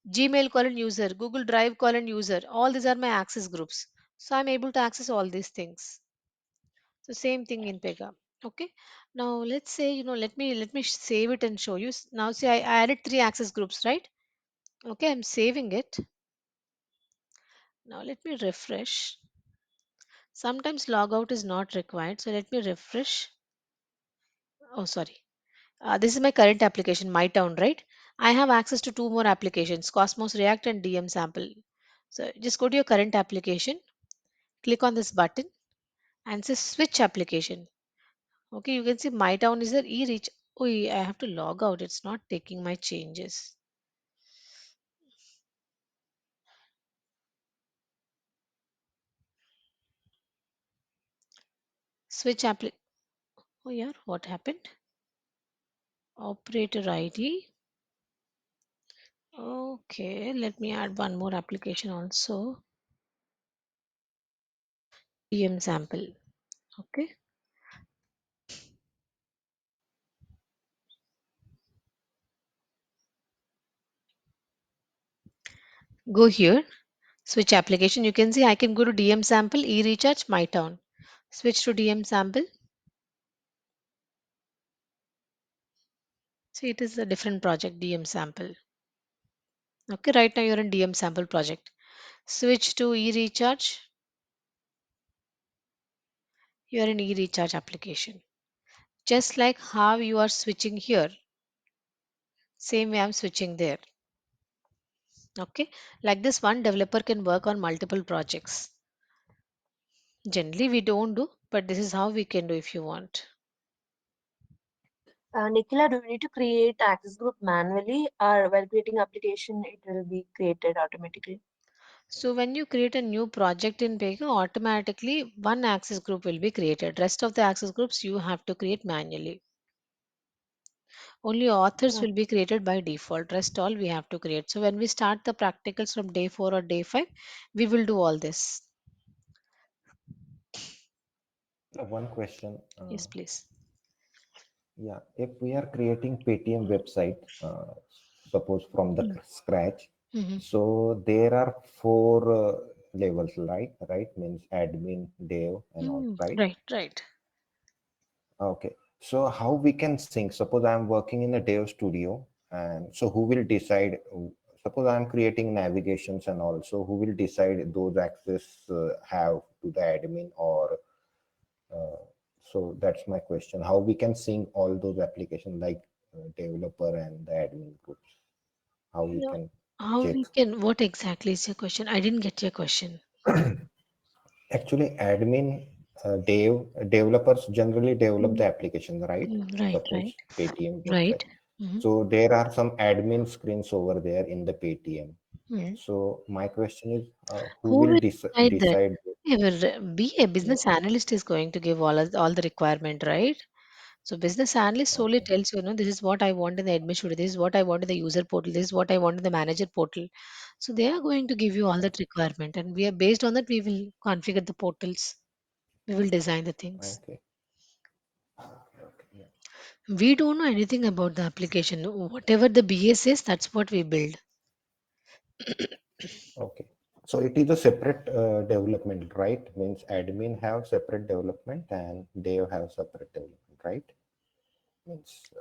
Gmail colon user, Google Drive colon user. All these are my access groups. So I'm able to access all these things. So same thing in Pega. Okay. Now let's say, let me save it and show you. Now see, I added three access groups, right? Okay, I'm saving it. Now let me refresh. Sometimes logout is not required. So let me refresh. Oh, sorry. This is my current application, my town, right? I have access to two more applications, Cosmos React and DM Sample. So just go to your current application, click on this button and say switch application. Okay, you can see my town is there, e-reach. Oh, I have to log out. It's not taking my changes. Switch appli. Oh, yeah, what happened? Operator ID. Okay, let me add one more application also. DM Sample. Okay. Go here, switch application. You can see I can go to DM sample, e-recharge, my town. Switch to DM sample. See, it is a different project, DM sample. Okay, right now you're in DM sample project. Switch to e-recharge. You're in e-recharge application. Just like how you are switching here, same way I'm switching there. Okay, like this one developer can work on multiple projects. Generally, we don't do, but this is how we can do if you want. Nikhila, do we need to create access group manually or while creating application, it will be created automatically? So when you create a new project in Pega, automatically one access group will be created. Rest of the access groups you have to create manually. Only authors Hmm. will be created by default. Rest all we have to create. So when we start the practicals from day 4 or day 5, we will do all this. One question. Yes, please. Yeah, if we are creating Paytm website, suppose from the scratch, Mm-hmm. so there are four levels, right? Right, means admin, dev, and all, right? Right, right. Okay. So how we can sync? Suppose I'm working in a dev studio, and so who will decide? Suppose I'm creating navigations and also who will decide those access have to the admin or uh, so that's my question. How we can sync all those applications like developer and the admin groups? How we Yeah. can How check? we can, what exactly is your question? I didn't get your question. Actually, admin, developers generally develop the application, right? Right, right, Suppose Paytm website. right. Mm-hmm. So there are some admin screens over there in the Paytm. Hmm. So my question is, who Who will will decide that? decide? Be a Yeah. business analyst is going to give all the requirement, right? So business analyst solely Okay. tells you, this is what I want in the admin studio, this is what I want in the user portal, this is what I want in the manager portal. So they are going to give you all that requirement, and we are based on that. We will configure the portals. We will design the things. Okay. Okay. Okay. Yeah. We don't know anything about the application. Whatever the BA says, that's what we build. Okay. So it is a separate development, right? Means admin have separate development and dev have separate development, right? Means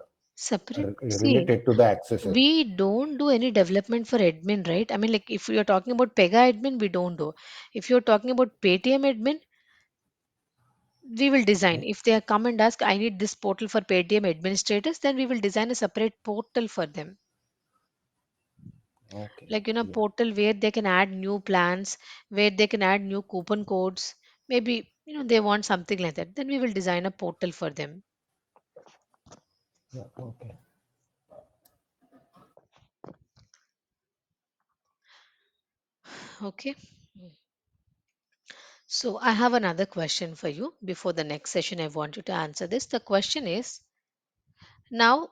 Separate. See, related to the accesses. we don't do any development for admin, right? I mean, like if you're talking about Pega admin, we don't do. If you're talking about Paytm admin, we will design. If they come and ask, I need this portal for Paytm administrators, then we will design a separate portal for them. Okay. Like, Yeah. portal where they can add new plans, where they can add new coupon codes. Maybe, they want something like that. Then we will design a portal for them. Yeah. Okay. Okay. So I have another question for you before the next session. I want you to answer this. The question is, now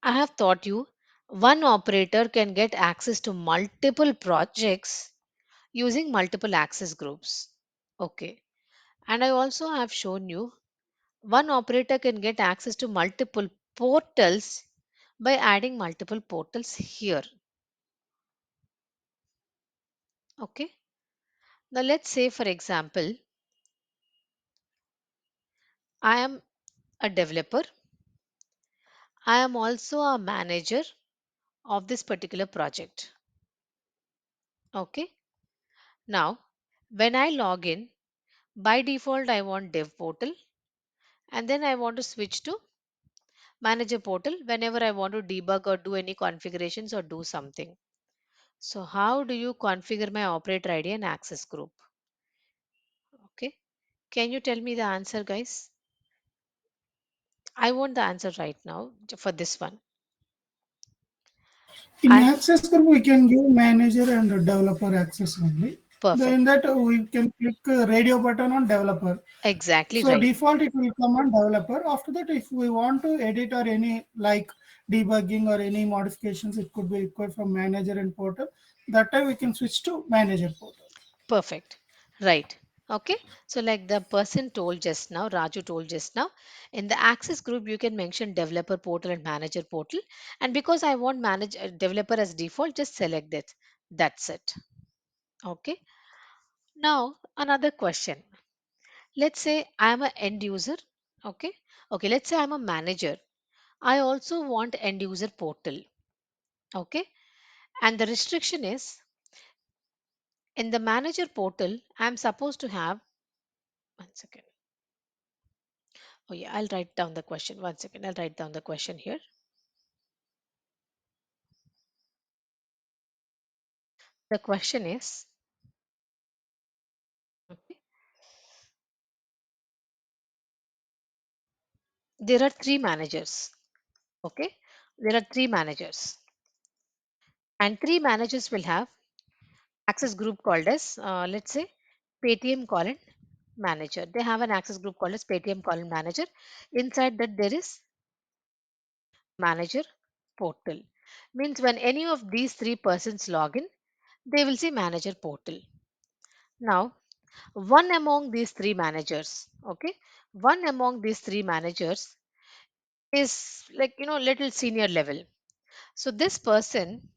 I have taught you one operator can get access to multiple projects using multiple access groups. Okay. And I also have shown you one operator can get access to multiple portals by adding multiple portals here. Okay. Now let's say, for example, I am a developer. I am also a manager of this particular project. Okay. Now, when I log in, by default, I want dev portal, and then I want to switch to manager portal whenever I want to debug or do any configurations or do something. So how do you configure my operator ID and access group? Okay. Can you tell me the answer, guys? I want the answer right now for this one. In I access group, we can give manager and developer access only. Perfect. Then that we can click radio button on developer. Exactly So right. default it will come on developer. After that, if we want to edit or any like debugging or any modifications, it could be required from manager and portal. That time we can switch to manager portal. Perfect. Right. Okay. So like the person told just now, Raju told just now, in the access group, you can mention developer portal and manager portal. And because I want manage developer as default, just select that. That's it. Okay. Now another question. Let's say I'm an end user. Okay. Okay. Let's say I'm a manager. I also want end user portal. Okay. And the restriction is in the manager portal, I'm supposed to have 1 second. Oh, yeah, I'll write down the question. 1 second. I'll write down the question here. The question is, okay, there are three managers. Okay. There are three managers. And three managers will have access group called as, let's say, Paytm colon manager. They have an access group called as Paytm colon manager. Inside that, there is manager portal. Means when any of these three persons log in, they will see manager portal. Now, one among these three managers, okay, one among these three managers is like, little senior level. So this person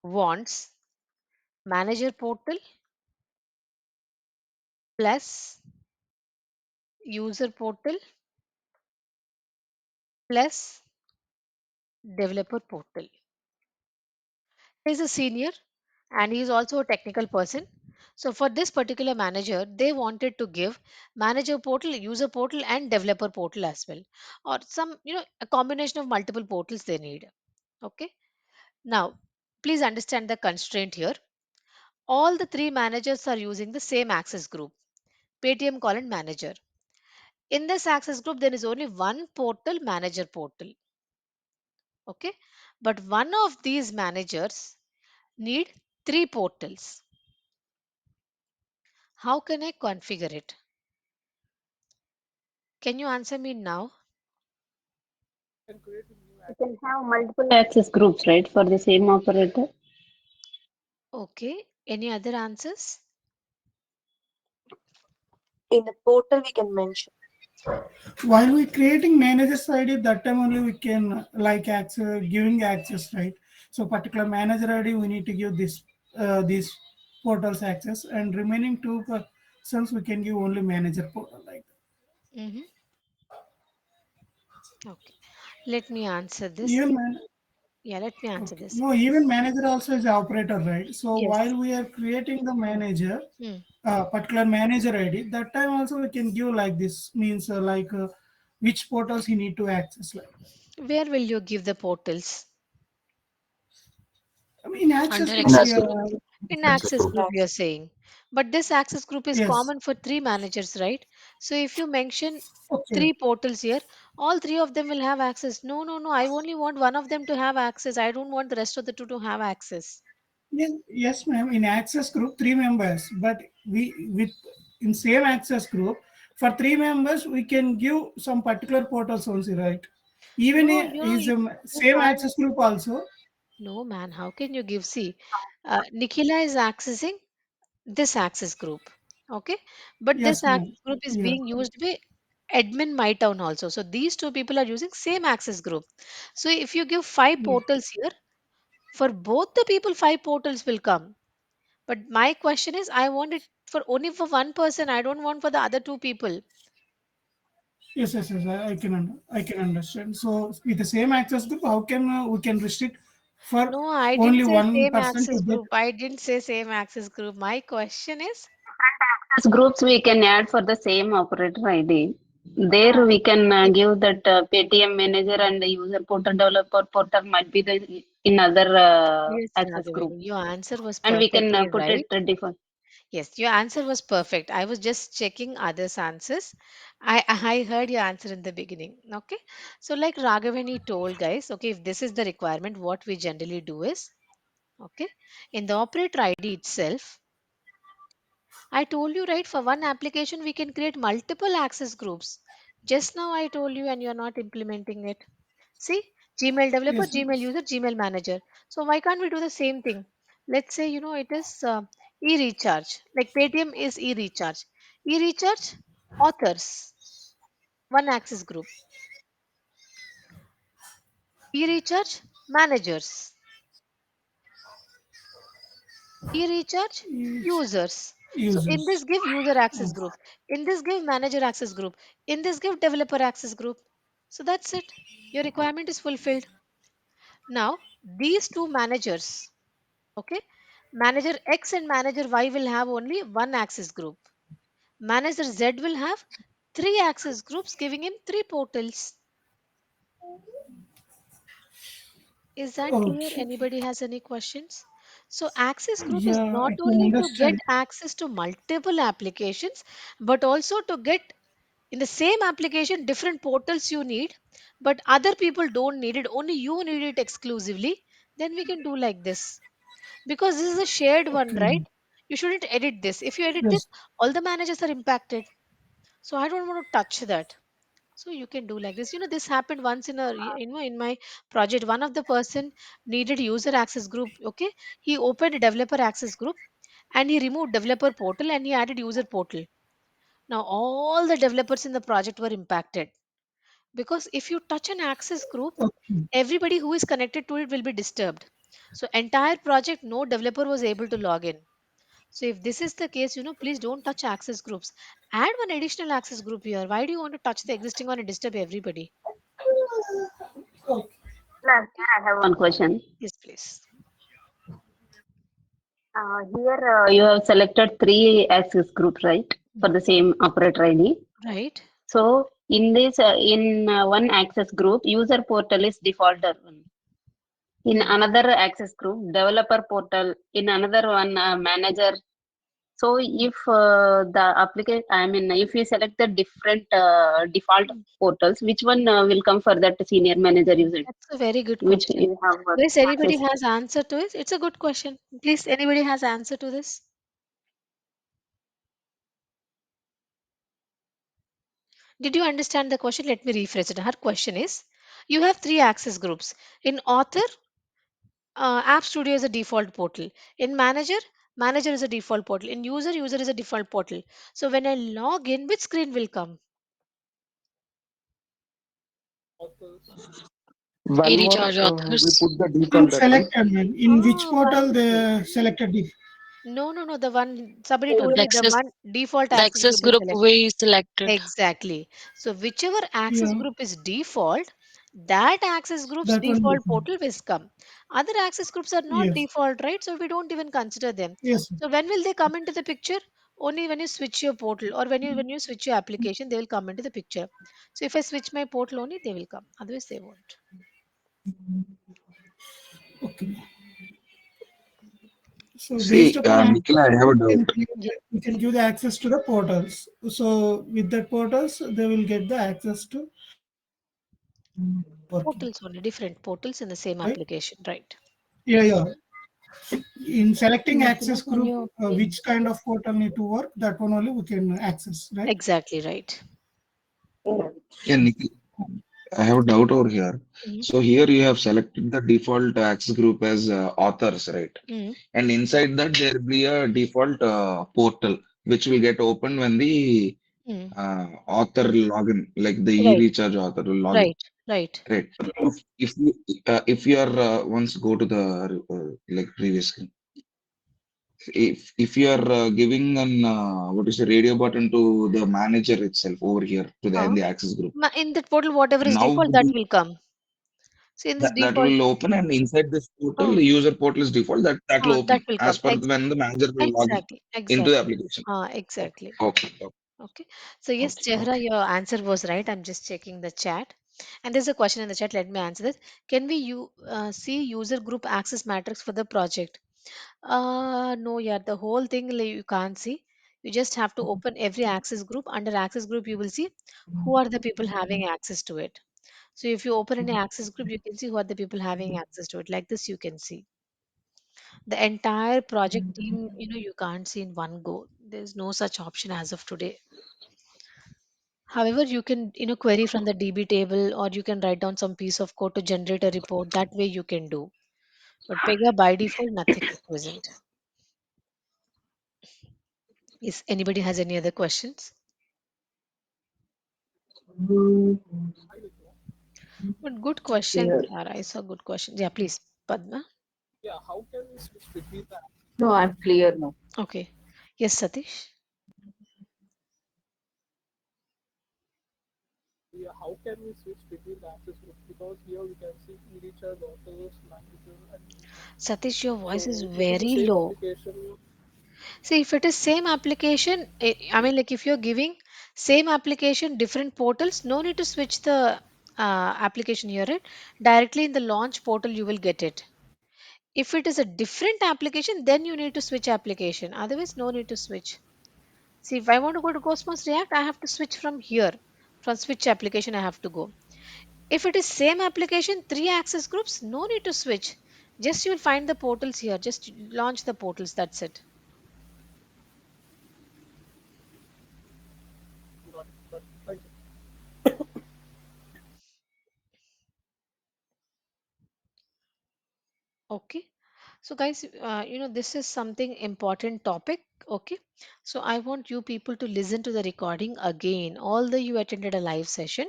wants manager portal plus user portal plus developer portal. He's a senior and he's also a technical person. So for this particular manager, they wanted to give manager portal, user portal, and developer portal as well, or some, a combination of multiple portals they need. Okay. Now, please understand the constraint here. All the three managers are using the same access group, Paytm colon manager. In this access group, there is only one portal, manager portal. Okay. But one of these managers need 3 portals. How can I configure it? Can you answer me now? You can have multiple access groups, right, for the same operator. Okay. Any other answers? In the portal, we can mention. While we creating manager's ID, that time only we can like access giving access, right? So particular manager ID we need to give this these portals access, and remaining 2 persons we can give only manager portal like that. Mm-hmm. Okay. Let me answer this. Even man, Yeah, let me answer okay, this. no, even manager also is the operator, right? So Yes. while we are creating the manager, Hmm. particular manager ID, that time also we can give like this means which portals he need to access like that. Where will you give the portals? I mean, in access Under group, access we group. are In Access access group. group, you're saying. But this access group is yes. common for 3 managers, right? So if you mention Okay. 3 portals here, all 3 of them will have access. No, no, no. I only want one of them to have access. I don't want the rest of the two to have access. Yes, yes, ma'am. In access group, 3 members, but we with in same access group for 3 members we can give some particular portals only, right? Even No, you know, is you same can't. access group also. No, man. How can you give? See, Nikhila is accessing this access group. Okay. But this Yes, ma'am. access group is Yeah. being used by admin my town also. So these 2 people are using same access group. So if you give 5 portals here, for both the people, 5 portals will come. But my question is, I want it for only for one person. I don't want for the other 2 people. Yes, yes, yes. I can understand. So with the same access group, how can we can restrict for No, I didn't only say one same person to access get? group. I didn't say same access group. My question is, Access groups we can add for the same operator ID. There uh, we can yes, give that Paytm manager and the user portal developer portal might be the in other yes, access group, Raghavani, your answer was and we can perfectly put it right. default. Yes, your answer was perfect. I was just checking others' answers. I heard your answer in the beginning. Okay. So like Raghavani told guys, okay, if this is the requirement, what we generally do is, okay, in the operator ID itself, I told you right, for one application we can create multiple access groups. Just now I told you and you're not implementing it. See, Gmail developer, Yes, Gmail user, Gmail manager. So why can't we do the same thing? Let's say, it is e-recharge. Like Paytm is e-recharge. E-recharge, authors, one access group. E-recharge, managers. E-recharge, users. So in this users. give user access Oh, group. In this give manager access group. In this give developer access group. So that's it. Your requirement is fulfilled. Now, these 2 managers, okay, manager X and manager Y will have only one access group. Manager Z will have 3 access groups giving him 3 portals. Is that clear? okay. Anybody has any questions? So access group is Yeah, not I can only to get understand. access to multiple applications, but also to get in the same application different portals you need, but other people don't need it. Only you need it exclusively. Then we can do like this. Because this is a shared one, right? Okay. You shouldn't edit this. If you edit this, Yes. all the managers are impacted. So I don't want to touch that. So you can do like this. This happened once in my project. One of the person needed user access group. Okay, he opened a developer access group and he removed developer portal and he added user portal. Now all the developers in the project were impacted because if you touch an access group, Okay. everybody who is connected to it will be disturbed. So entire project, no developer was able to log in. So if this is the case, please don't touch access groups. Add one additional access group here. Why do you want to touch the existing one and disturb everybody? Okay. Okay. I have one question. Yes, please. Here you have selected three access groups, right, for the same operator ID. Right. So in this, in one access group, user portal is defaulter one. In Hmm. another access group, developer portal. In another one, manager. So if the application, I mean, if you select the different default Mm. portals, which one will come for that senior manager user, That's a very good which question. you have Guys, anybody access? has answer to it? It's a good question. Please, anybody has answer to this? Did you understand the question? Let me rephrase it. Her question is, you have three access groups. In author, App Studio is a default portal. In manager, manager is a default portal. In user, user is a default portal. So when I log in, which screen will come? One more, E-recharge we authors. put the And default that one. selected man. In which Ah, portal wonderful. they selected the No, no, no. The one somebody The told me the access one default the access access group is group selected. we selected. Exactly. So whichever access yeah, group is default, that access group's that one default default. portal will come. Other access groups are not Yes, default, right? So we don't even consider them. yes, So when will they come into the picture? Only when you switch your portal or when you switch your application, they will come into the picture. So if I switch my portal only, they will come. Otherwise, they won't. okay. So based See, upon Nikhil, I access have group, a we doubt. can give the access to the portals. So with that portals, they will get the access to working, Portals only, different portals in the same right? application, right? Yeah, yeah. In selecting Nikhila, access can group, you which kind of portal need to work, that one only we can access, right? Exactly right. Yeah, Nikhil, I have a doubt over here. Mm-hmm. So here you have selected the default access group as authors, right? Mm-hmm. And inside that there will be a default portal which will get open when the Mm-hmm. author login, like the Right, e-recharge author will login, right, right. right? If you are once go to the like previous screen, if you are giving an what is the radio button to the manager itself over here to the in Uh, the access group, In that portal, whatever is now default, that will come. So in this that default, will open, and inside this portal oh, the user portal is default, that will that open will as come. per when the manager will log in Exactly, into the exactly. application. Okay, Exactly. okay, okay, Okay. So yes, okay, Chehra, okay. your answer was right. I'm just checking the chat. And there's a question in the chat. Let me answer this. Can we see user group access matrix for the project? No, yeah, the whole thing like, you can't see. You just have to open every access group. Under access group, you will see who are the people having access to it. So if you open any access group, you can see who are the people having access to it. Like this, you can see the entire project team. You can't see in one go. There's no such option as of today. However, you can query from the DB table, or you can write down some piece of code to generate a report. That way you can do. But Pega by default, nothing is present. Is anybody has any other questions? But good questions, Clear. Clara. I saw good questions. Yeah, please, Padma. No, I'm clear now. Okay. Yes, Satish. Satish, your voice is very low. See, if it is same application, I mean, like if you're giving same application, different portals, no need to switch the application here, right? Directly in the launch portal, you will get it. If it is a different application, then you need to switch application. Otherwise, no need to switch. See, if I want to go to Cosmos React, I have to switch from here. From switch application, I have to go. If it is same application, three access groups, no need to switch. Just you'll find the portals here. Just launch the portals. That's it. Okay. So, guys, this is something important topic. Okay. So, I want you people to listen to the recording again. Although you attended a live session,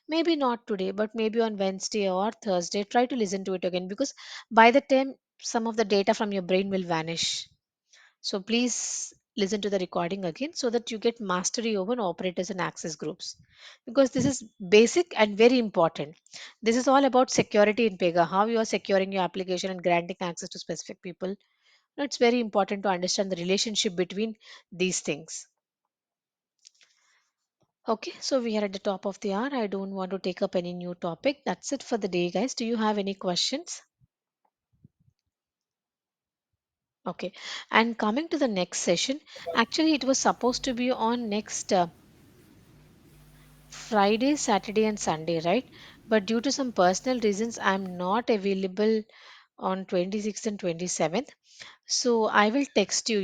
maybe not today, but maybe on Wednesday or Thursday, try to listen to it again because by the time some of the data from your brain will vanish. So please listen to the recording again so that you get mastery over operators and access groups because this is basic and very important. This is all about security in Pega, how you are securing your application and granting access to specific people. It's very important to understand the relationship between these things. Okay, so we are at the top of the hour. I don't want to take up any new topic. That's it for the day, guys. Do you have any questions? Okay. And coming to the next session, actually, it was supposed to be on next Friday, Saturday, and Sunday, right? But due to some personal reasons, I'm not available on 26th and 27th. So I will text you,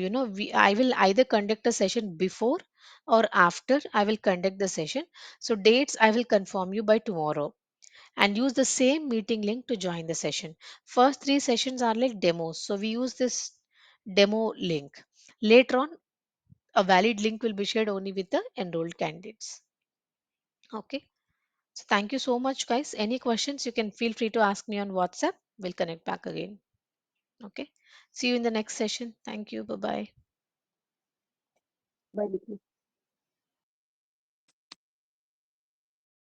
I will either conduct a session before or after I will conduct the session. So dates I will confirm you by tomorrow and use the same meeting link to join the session. First three sessions are like demos. So we use this demo link. Later on, a valid link will be shared only with the enrolled candidates. Okay. So thank you so much, guys. Any questions, you can feel free to ask me on WhatsApp. We'll connect back again. Okay. See you in the next session. Thank you. Bye bye. Bye, Nikhi.